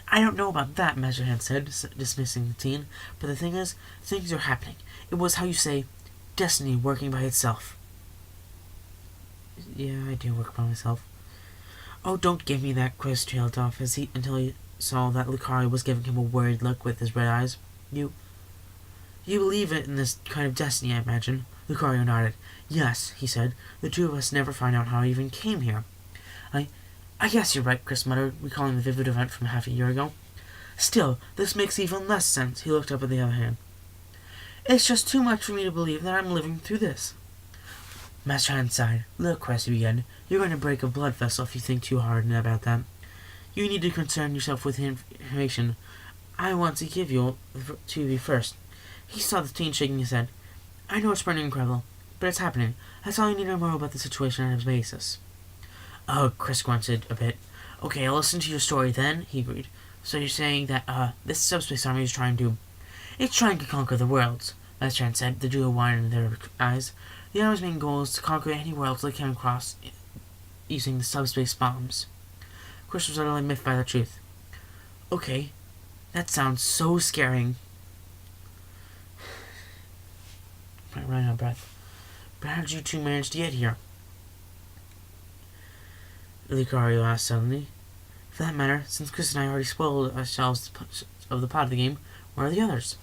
A: I don't know about that, Master Hand said, dismissing the teen, but the thing is, things are happening. It was, how you say, destiny working by itself. Yeah, I do work by myself. Oh, don't give me that, Chris trailed off until he saw that Lucario was giving him a worried look with his red eyes. You believe in this kind of destiny, I imagine. Lucario nodded. Yes, he said. The two of us never find out how I even came here. I guess you're right, Chris muttered, recalling the vivid event from half a year ago. Still, this makes even less sense. He looked up at the other hand. It's just too much for me to believe that I'm living through this. Master Hand sighed. Look, Crest, he began. You're going to break a blood vessel if you think too hard about that. You need to concern yourself with information I want to give you to you first. He saw the teen shaking his head. I know it's pretty incredible, but it's happening. That's all you need to know about the situation on a basis. Oh, Chris grunted a bit. Okay, I'll listen to your story then, he agreed. So you're saying that, this subspace army is trying to conquer the worlds, Master Hand said, the duo widened their eyes. The army's main goal is to conquer any worlds they come across using the subspace bombs. Chris was utterly miffed by the truth. Okay, that sounds so scaring. I'm running out of breath. But how did you two manage to get here? Lucario asked suddenly. For that matter, since Chris and I already spoiled ourselves of the plot of the game, where are the others?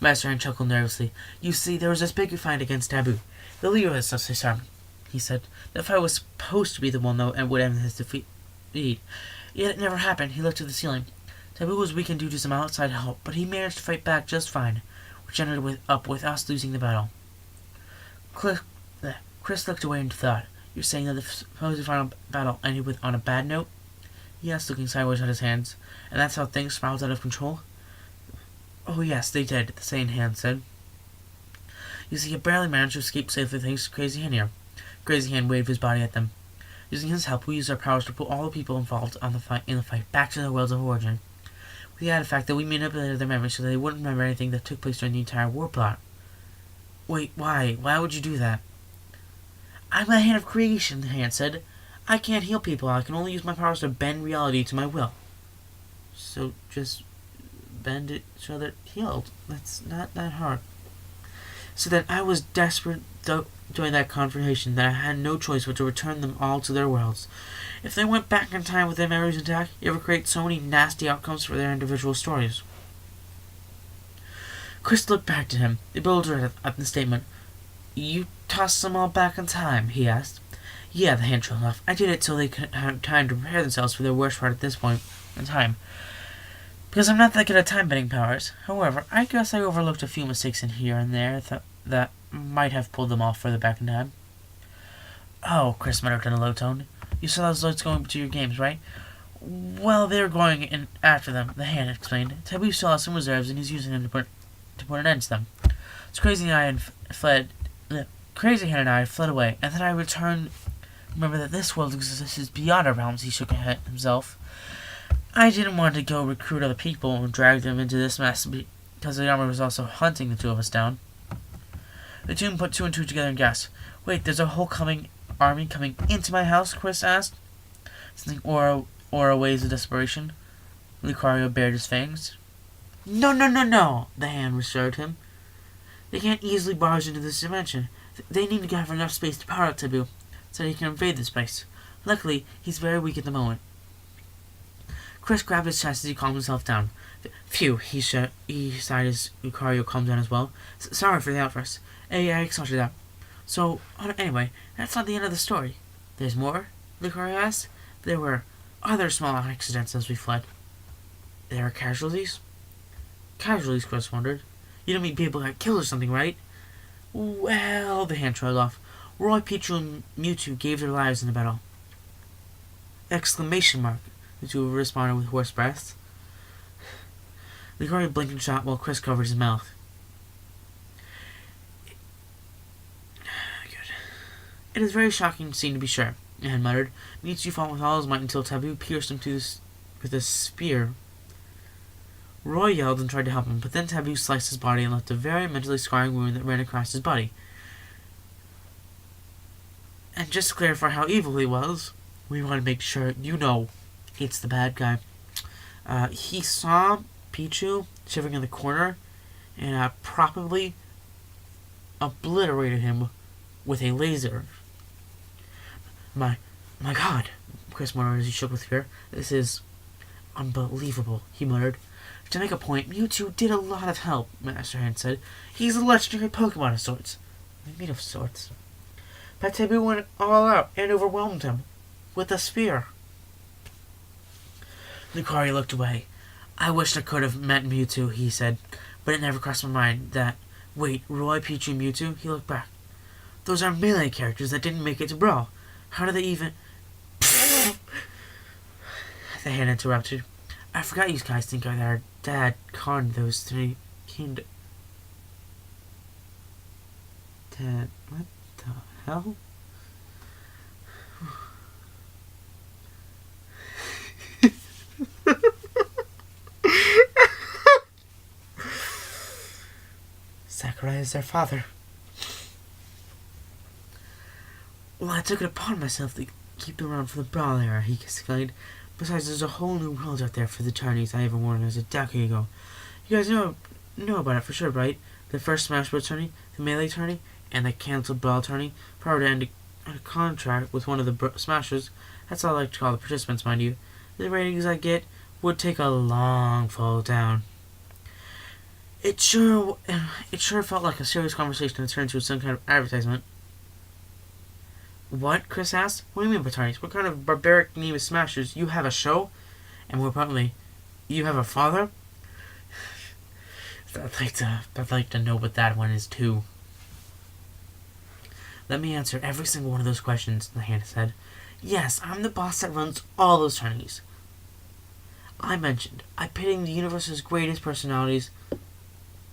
A: Master Hand chuckled nervously. You see, there was this big fight against Taboo, the leader of the Subspace Army, he said. The fight was supposed to be the one, though, and would end his defeat. Yet it never happened. He looked at the ceiling. Taboo was weakened due to some outside help, but he managed to fight back just fine, which ended up with us losing the battle. Chris looked away into thought. You're saying that the supposed final battle ended on a bad note? He asked, looking sideways at his hands. And that's how things spiraled out of control? Oh yes, they did, the sane hand said. You see, he barely managed to escape safely thanks to Crazy Hand here. Crazy Hand waved his body at them. Using his help, we used our powers to pull all the people involved in the fight back to their worlds of origin. With the added fact that we manipulated their memories so that they wouldn't remember anything that took place during the entire war plot. Wait, why? Why would you do that? I'm the hand of creation, the hand said. I can't heal people. I can only use my powers to bend reality to my will. So just bend it so they're healed. That's not that hard. So then I was desperate during that confrontation that I had no choice but to return them all to their worlds. If they went back in time with their memories intact, it would create so many nasty outcomes for their individual stories. Chris looked back to him, bewildered at the statement. You tossed them all back in time, he asked. Yeah, the hand trailed off. I did it so they could have time to prepare themselves for their worst part at this point in time. Because I'm not that good at time-bending powers. However, I guess I overlooked a few mistakes in here and there that might have pulled them off further back in time. Oh, Chris muttered in a low tone. You saw those lights going to your games, right? Well, they're going in after them, the hand explained. Taboo still has some reserves and he's using them to put an end to them. So Crazy Hand and I fled away, and then I returned. Remember that this world exists beyond our realms, he shook himself. I didn't want to go recruit other people and drag them into this mess because the army was also hunting the two of us down. The two put two and two together and gasped. Wait, there's a whole army coming into my house? Chris asked. Something aura waves of desperation. Lucario bared his fangs. No, the hand reassured him. They can't easily barge into this dimension. They need to have enough space to power up Taboo, so he can invade this place. Luckily, he's very weak at the moment. Chris grabbed his chest as he calmed himself down. Phew, he sighed as Lucario calmed down as well. Sorry for the outburst. I exhausted that. So, anyway, that's not the end of the story. There's more? Lucario asked. There were other small accidents as we fled. There are casualties? Casualties, Chris wondered. You don't mean people got killed or something, right? Well, the hand trailed off. Roy, Pichu, and Mewtwo gave their lives in the battle. Exclamation mark. The two responded with hoarse breaths. Lucario blinked and shot while Chris covered his mouth. Good. It is a very shocking scene to be sure, the hand muttered. Mewtwo fought with all his might until Taboo pierced him with a spear. Roy yelled and tried to help him, but then Taboo sliced his body and left a very mentally scarring wound that ran across his body. And just to clarify how evil he was, we want to make sure you know it's the bad guy. He saw Pichu shivering in the corner and probably obliterated him with a laser. My God, Chris muttered as he shook with fear. This is unbelievable, he muttered. To make a point, Mewtwo did a lot of help, Master Hand said. He's a legendary Pokemon of sorts. I mean of sorts. But Taboo went all out and overwhelmed him with a spear. Lucario looked away. I wished I could have met Mewtwo, he said, but it never crossed my mind that Wait, Roy, Pichu, and Mewtwo? He looked back. Those are melee characters that didn't make it to Brawl. How did they even... The hand interrupted. I forgot you guys think our dad conned those three kingdoms. Dad, what the hell? Sakurai is their father. Well, I took it upon myself to keep them around for the Brawl era, he exclaimed. Besides, there's a whole new world out there for the tourneys I even won as a decade ago. You guys know about it for sure, right? The first Smash Bros. Tourney, the Melee Tourney, and the cancelled Brawl Tourney. Prior to end a contract with one of the Smashers. That's all I like to call the participants, mind you. The ratings I get would take a long fall down. It sure felt like a serious conversation that turned into some kind of advertisement. What? Chris asked. What do you mean by tourneys? What kind of barbaric name is Smashers? You have a show? And more importantly, you have a father? I'd like to know what that one is too. Let me answer every single one of those questions, the hand said. Yes, I'm the boss that runs all those tourneys. I pitting the universe's greatest personalities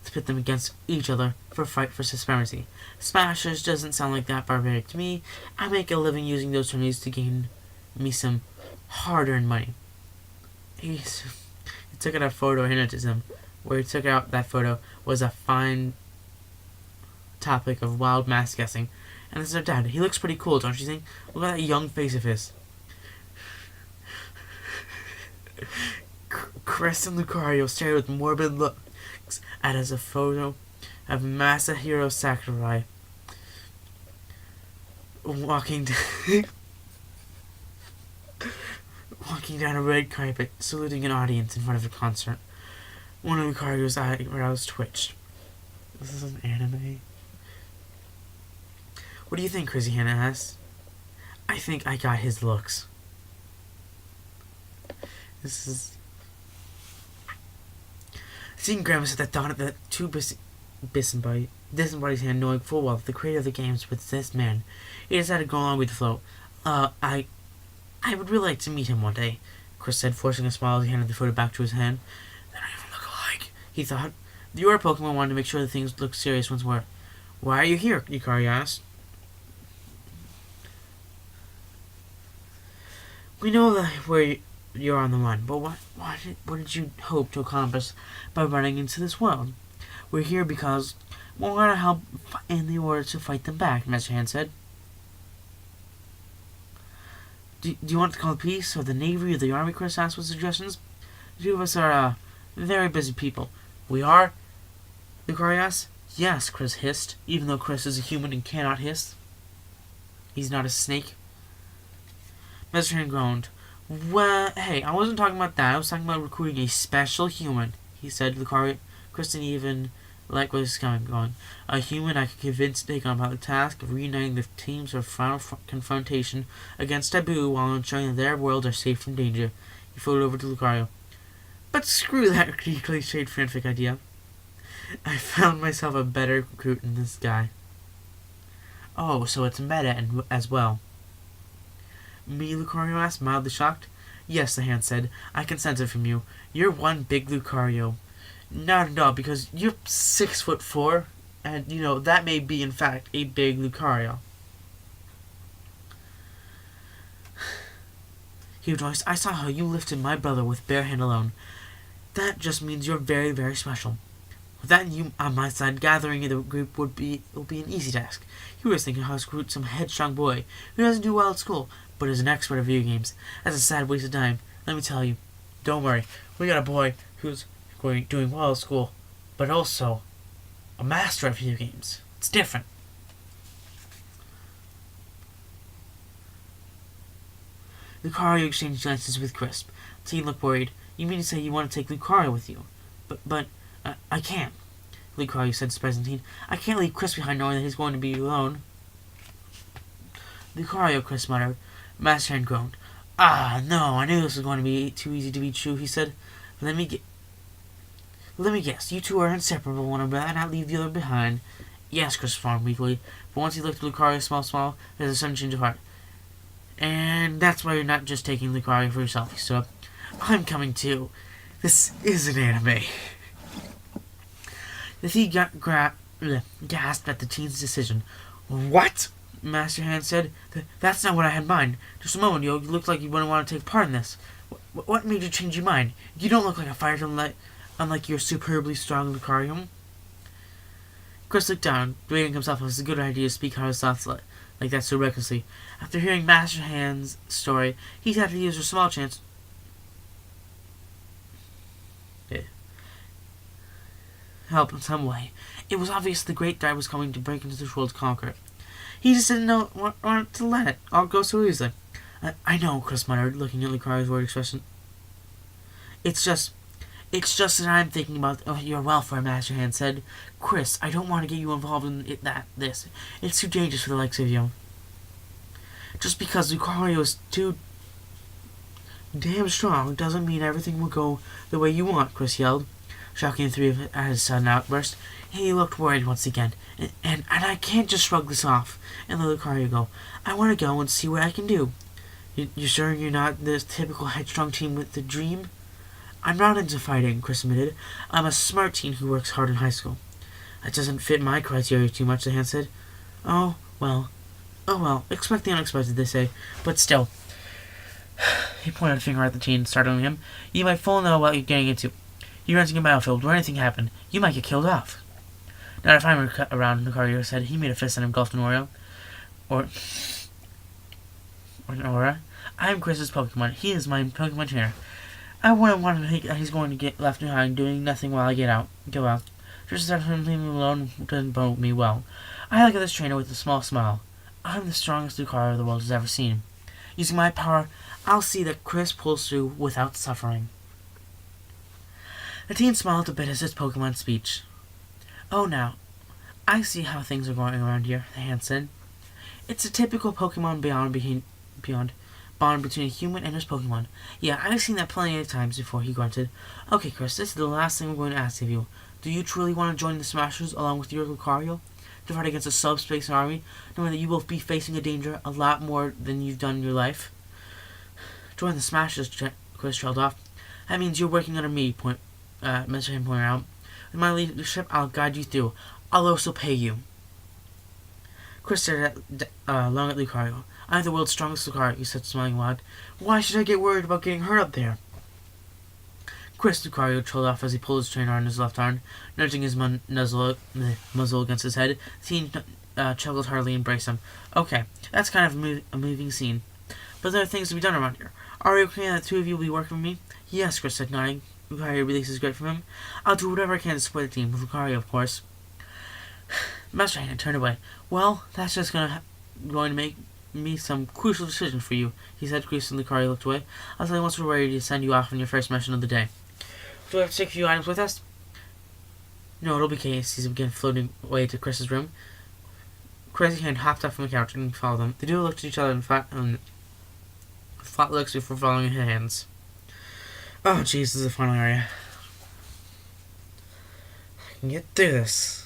A: to pit them against each other for a fight for supremacy. Smashers doesn't sound like that barbaric to me. I make a living using those tourneys to gain me some hard-earned money. He took out a photo and handed it to him. Where he took out that photo was a fine topic of wild mass guessing. And this is our dad. He looks pretty cool, don't you think? Look at that young face of his. Chris and Lucario stared with morbid looks at as a photo of Masahiro Sakurai walking down a red carpet, saluting an audience in front of a concert. One of Lucario's eyebrows twitched. This is an anime. What do you think, Chrissy Hannah asked? I think I got his looks. This is... Seeing Grimace at the thought of the two disembodied hand, knowing full well that the creator of the games was this man, he decided to go along with the flow. I would really like to meet him one day, Chris said, forcing a smile as he handed the photo back to his hand. They don't even look alike, he thought. The Aura Pokemon wanted to make sure that things looked serious once more. Why are you here? Lucario asked. We know that where you're on the run, but what did you hope to accomplish by running into this world? We're here because we want to help in the order to fight them back, Mr. Hand said. Do you want to call the police or the Navy or the Army? Chris asked with suggestions. The two of us are very busy people. We are? Lucario asked. Yes, Chris hissed, even though Chris is a human and cannot hiss. He's not a snake. Mr. Hand groaned. Well, hey, I wasn't talking about that. I was talking about recruiting a special human, he said. Lucario, Chris didn't even like what was going. A human I could convince to take on about the task of reuniting the teams for final confrontation against Taboo while ensuring that their worlds are safe from danger. He folded over to Lucario. But screw that cliched fanfic idea. I found myself a better recruit than this guy. Oh, so it's meta as well. Me, Lucario asked, mildly shocked. Yes, the hand said. I can sense it from you. You're one big Lucario. Not at all, because you're 6'4", and, that may be, in fact, a big Lucario. He rejoiced. I saw how you lifted my brother with bare hand alone. That just means you're very, very special. With that and you on my side, gathering in the group will be an easy task. You were thinking how to recruit some headstrong boy who doesn't do well at school, but is an expert at video games. That's a sad waste of time. Let me tell you. Don't worry. We got a boy who's doing well at school, but also a master at video games. It's different. Lucario exchanged glances with Crisp. Teen looked worried. You mean to say you want to take Lucario with you? But I can't, Lucario said to surprising Teen. I can't leave Crisp behind knowing that he's going to be alone. Lucario, Chris muttered. Master Hand groaned. Ah, no, I knew this was going to be too easy to be true, he said. Let me guess, you two are inseparable, one another, and not leave the other behind. Yes, Chris frowned weakly, but once he looked at Lucario small, there's a sudden change of heart. And that's why you're not just taking Lucario for yourself, he stood up. I'm coming too. This is an anime. The thief gasped at the teen's decision. What? Master Hand said. That's not what I had in mind. Just a moment, you looked like you wouldn't want to take part in this. What made you change your mind? You don't look like a fighter unlike your superbly strong Lucario. Chris looked down, debating himself if it was a good idea to speak out his thoughts like that so recklessly. After hearing Master Hand's story, he had to use a small chance help in some way. It was obvious the great guy was coming to break into this world to conquer it. He just didn't want to let it all go so easily. I know, Chris muttered, looking at Lucario's worried expression. It's just that I'm thinking about your welfare, Master Hand said. Chris, I don't want to get you involved in this. It's too dangerous for the likes of you. Just because Lucario is too damn strong doesn't mean everything will go the way you want, Chris yelled, shocking the three of at his sudden outburst. He looked worried once again. And I can't just shrug this off and let Lucario go. I want to go and see what I can do. You sure you're not the typical headstrong teen with the dream? I'm not into fighting, Chris admitted. I'm a smart teen who works hard in high school. That doesn't fit my criteria too much, the hand said. Oh, well. Expect the unexpected, they say. But still. He pointed a finger at the teen, startling him. You might full know what you're getting into. You're entering a battlefield where anything happened. You might get killed off. Not if I'm around, Lucario said. He made a fist and engulfed an Oreo. Or an Aura. I'm Chris's Pokemon. He is my Pokemon trainer. I wouldn't want to think that he's going to get left behind doing nothing while I go out. Just as him leaving me alone doesn't bode me well. I look at this trainer with a small smile. I'm the strongest Lucario the world has ever seen. Using my power, I'll see that Chris pulls through without suffering. The teen smiled a bit as his Pokemon speech. Oh, now, I see how things are going around here, the hand said. It's a typical Pokemon beyond bond between a human and his Pokemon. Yeah, I've seen that plenty of times before, he grunted. Okay, Chris, this is the last thing I'm going to ask of you. Do you truly want to join the Smashers along with your Lucario? To fight against a Subspace army, knowing that you will be facing a danger a lot more than you've done in your life? Join the Smashers, Chris trailed off. That means you're working under me, Mr. Hand pointed out. With my leadership, I'll guide you through. I'll also pay you. Chris stared long at Lucario. I'm the world's strongest Lucario, he said, smiling wide. Why should I get worried about getting hurt up there? Chris, Lucario trailed off as he pulled his trainer on his left arm, nudging his muzzle against his head. The teen chuckled heartily and embraced him. Okay, that's kind of a moving scene. But there are things to be done around here. Are you okay that the two of you will be working with me? Yes, Chris said, nodding. Lucario releases great from him. I'll do whatever I can to support the team, with Lucario, of course. Master Hand turned away. Well, that's just going to make me some crucial decision for you, he said. Chris and Lucario looked away. I'll tell you once we're ready to send you off on your first mission of the day. Do we have to take a few items with us? No, it'll be case. He began floating away to Chris's room. Crazy Hand hopped up from the couch and followed them. The duo looked at each other and flat looks before following his hands. Oh, jeez, this is the final area. I can get through this.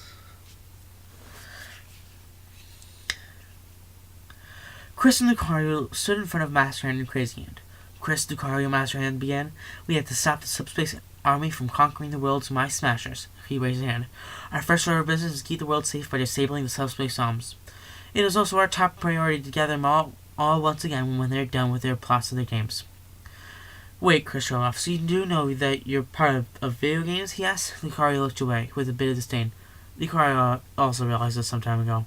A: Chris and Lucario stood in front of Master Hand and Crazy Hand. Chris, Lucario, Master Hand began. We had to stop the Subspace army from conquering the world's My Smashers. He raised his hand. Our first order of business is to keep the world safe by disabling the Subspace bombs. It is also our top priority to gather them all once again when they're done with their plots and their games. Wait, Chris showed off. So you do know that you're part of video games? He asked. Lucario looked away with a bit of disdain. Lucario also realized this some time ago.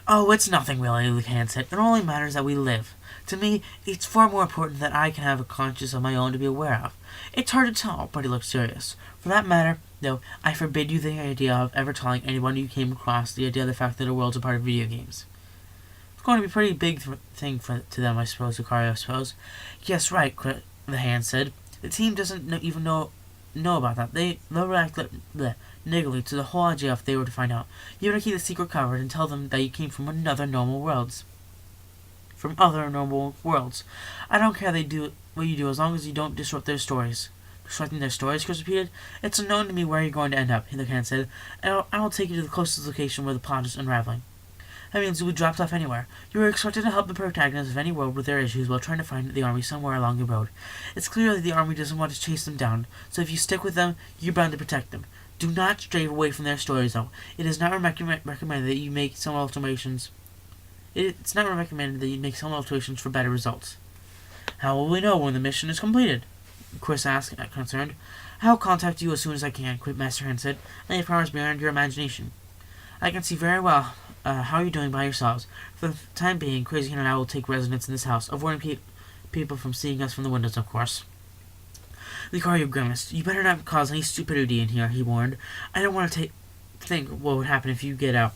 A: Oh, it's nothing really, the hand said. It only matters that we live. To me, it's far more important that I can have a conscience of my own to be aware of. It's hard to tell, but he looked serious. For that matter, though, I forbid you the idea of ever telling anyone you came across the idea of the fact that the world's a part of video games. It's going to be a pretty big thing to them, I suppose, Lucario, I suppose. Yes, right, the hand said. The team doesn't even know about that. They'll react negatively to the whole idea if they were to find out. You better keep the secret covered and tell them that you came from other normal worlds. I don't care what you do as long as you don't disrupt their stories. Disrupting their stories, Chris repeated. It's unknown to me where you're going to end up, the Lieutenant said. I will take you to the closest location where the plot is unraveling. That means you'll be dropped off anywhere. You are expected to help the protagonists of any world with their issues while trying to find the army somewhere along the road. It's clear that the army doesn't want to chase them down, so if you stick with them, you're bound to protect them. Do not stray away from their stories, though. It is not recommended that you make some alterations. It's not recommended that you make some alterations for better results. How will we know when the mission is completed? Chris asked, concerned. I'll contact you as soon as I can, Master Hand said. Any promise beyond your imagination. I can see very well how you're doing by yourselves. For the time being, Crazy Hand and I will take residence in this house, avoiding people from seeing us from the windows, of course. Lucario grimaced. You better not cause any stupidity in here, he warned. I don't want to think what would happen if you get out.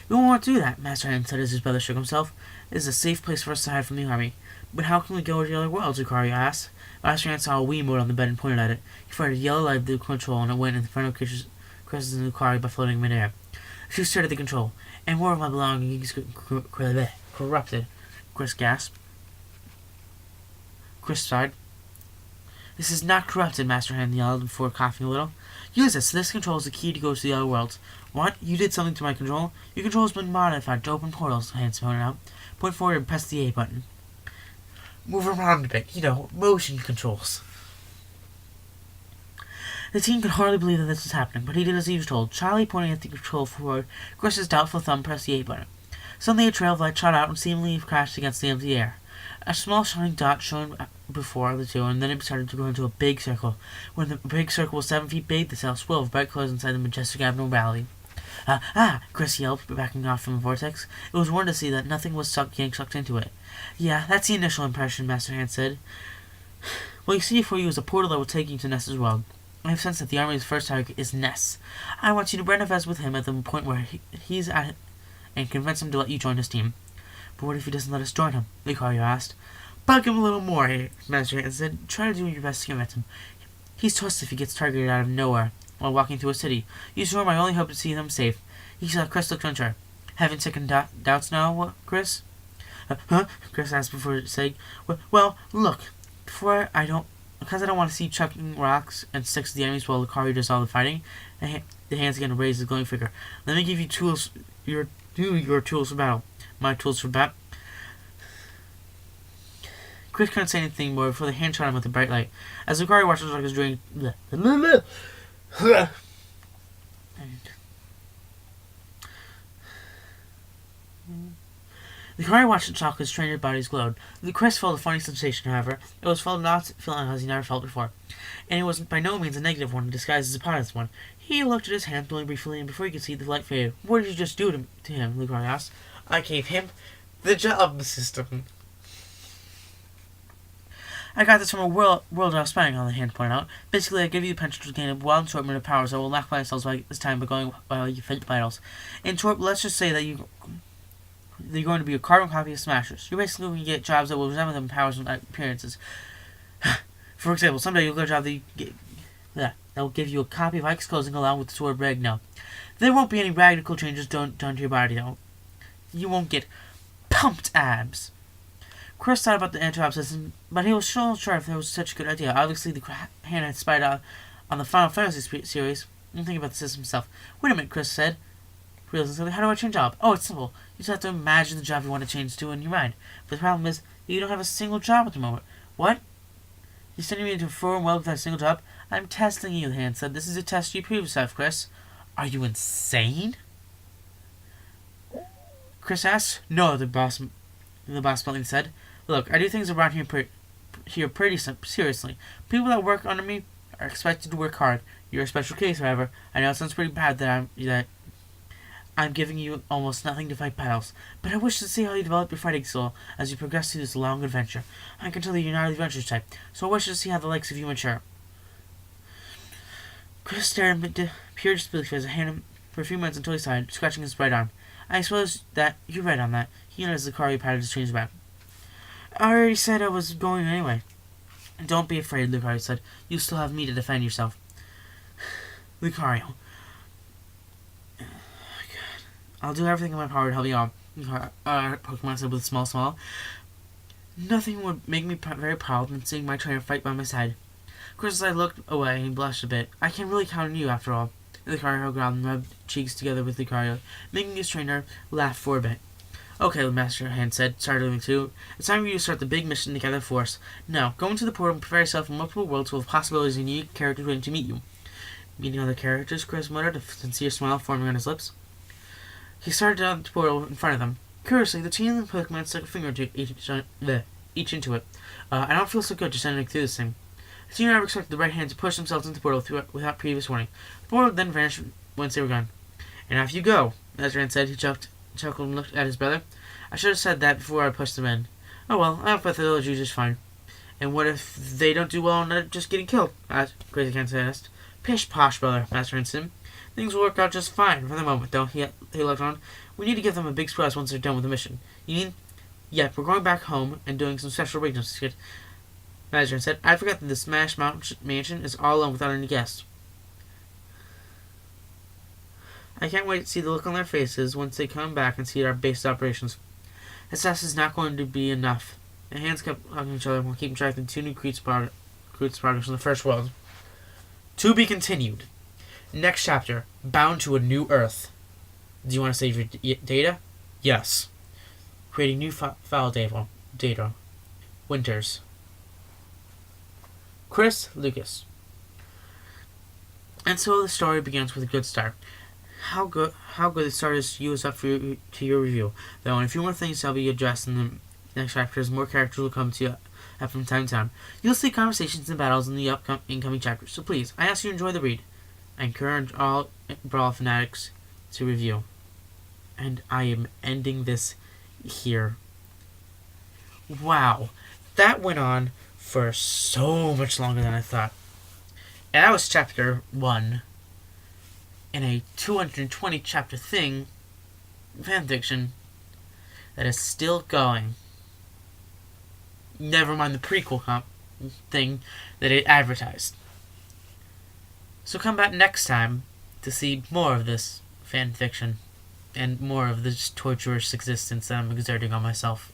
A: We won't want to do that, Master Hand said as his brother shook himself. It is a safe place for us to hide from the army. But how can we go to the other worlds, Lucario asked. Master Hand saw a Wiimote on the bed and pointed at it. He fired a yellow light at the control and it went in front of Chris and Lucario by floating midair. She stared at the control. And more of my belongings corrupted, Chris gasped. Chris sighed. This is not corrupted, Master Hand yelled before coughing a little. Use it, so this control is the key to go to the other worlds. What? You did something to my control? Your control has been modified to open portals, Hand pointed out. Point forward and press the A button. Move around a bit, motion controls. The team could hardly believe that this was happening, but he did as he was told. Charlie, pointing at the control forward, Chris's doubtful thumb pressed the A button. Suddenly a trail of light shot out and seemingly crashed against the empty air. A small shining dot shone before the two, and then it started to grow into a big circle. When the big circle was 7 feet big, the sail swirled with bright colors inside the majestic abnormality. Chris yelled, backing off from the vortex. It was warned to see that nothing was getting sucked into it. Yeah, that's the initial impression, Master Hand said. What you see before you is a portal that will take you to Ness's world. I have sensed that the army's first target is Ness. I want you to brand with him at the point where he's at and convince him to let you join his team. But what if he doesn't let us join him? Lucario asked. Bug him a little more, Master Hand said. Try to do your best to convince him. He's toast if he gets targeted out of nowhere while walking through a city. Use him, I only hope to see them safe. He saw Chris looked unsure. Having second doubts now, what, Chris? Chris asked before saying, well, look, because I don't want to see chucking rocks and sticks to the enemies while Lucario does all the fighting. The hands again raised his glowing finger. Let me give you tools, your tools for battle. My tools for battle. Chris couldn't say anything more before the hand shot him with a bright light. As Lucario watched his his doing. Lucario watched the chocolate strain bodies glowed. Chris felt a funny sensation, however. It was felt not feeling as he never felt before. And it was by no means a negative one, disguised as a positive one. He looked at his hand glowing briefly, and before he could see the light faded. What did you just do to him? Lucario asked. I gave him the job system. I got this from a world I was spying on, the hand pointed out. Basically, I give you the potential to gain a wild assortment of powers that will lack myself by this time by going while you fight battles. In short, let's just say that you're going to be a carbon copy of Smashers. You're basically going to get jobs that will resemble them powers and appearances. For example, someday you'll get a job that will give you a copy of Ike's clothing along with the sword Ragno. There won't be any radical changes done to your body, though. You won't get pumped abs. Chris thought about the anti-op system, but he was still not sure if it was such a good idea. Obviously, the hand had spied out on the Final Fantasy series. And think about the system himself. Wait a minute, Chris said. Realizing, how do I change job? Oh, it's simple. You just have to imagine the job you want to change to in your mind. But the problem is, you don't have a single job at the moment. What? You're sending me into a foreign world without a single job? I'm testing you, the hand said. This is a test you prove yourself, Chris. Are you insane? Chris asked. No, the boss bluntly said. Look, I do things around here pretty seriously. People that work under me are expected to work hard. You're a special case, however. I know it sounds pretty bad that I'm giving you almost nothing to fight battles, but I wish to see how you develop your fighting skill as you progress through this long adventure. I can tell you're not the adventure type, so I wish to see how the likes of you mature. Chris stared into pure disbelief as a hand for a few minutes until he sighed, scratching his right arm. I suppose that you're right on that. He noticed the Lucario patted his change back. I already said I was going anyway. Don't be afraid, Lucario said. You still have me to defend yourself. Lucario. I'll do everything in my power to help you out. Pokemon said with a small smile. Nothing would make me very proud than seeing my trainer fight by my side. Chris and I looked away and he blushed a bit. I can't really count on you, after all. Lucario growled and rubbed cheeks together with Lucario, making his trainer laugh for a bit. Okay, the Master Hand said, startling too. It's time for you to start the big mission together for us. Now, go into the portal and prepare yourself for multiple worlds full of possibilities and unique characters waiting to meet you. Meeting other characters, Chris muttered, a sincere smile forming on his lips. He started down the portal in front of them. Curiously, the team and Pokemon stuck a finger or two each into it. I don't feel so good just entering through this thing. The team never expected the right hand to push themselves into the portal without previous warning. The portal then vanished once they were gone. And off you go, Ezran said. He chuckled and looked at his brother. I should have said that before I pushed them in. Oh well, I hope they'll do just fine. And what if they don't do well and end up just getting killed? Crazy Ken asked. Pish posh, brother, Master Hand said. Things will work out just fine for the moment, though, he looked on. We need to give them a big surprise once they're done with the mission. You mean? Yep, we're going back home and doing some special arrangements. Master said, I forgot that the Smash Mountain Mansion is all alone without any guests. I can't wait to see the look on their faces once they come back and see our base operations. Assess is not going to be enough. The hands kept hugging each other while keeping track of the 2 new Creed's progress from the first world. To be continued. Next chapter, Bound to a New Earth. Do you want to save your data? Yes. Creating new file data. Winters. Chris Lucas. And so the story begins with a good start. How good the start is to you is up to your review, though, and a few more things shall be addressed in the next chapters. More characters will come to you from time to time. You'll see conversations and battles in the incoming chapters, so please, I ask you to enjoy the read. I encourage all Brawl fanatics to review. And I am ending this here. Wow, that went on for so much longer than I thought. And that was chapter 1. In a 220 chapter fanfiction that is still going. Never mind the prequel thing that it advertised. So come back next time to see more of this fanfiction and more of this torturous existence that I'm exerting on myself.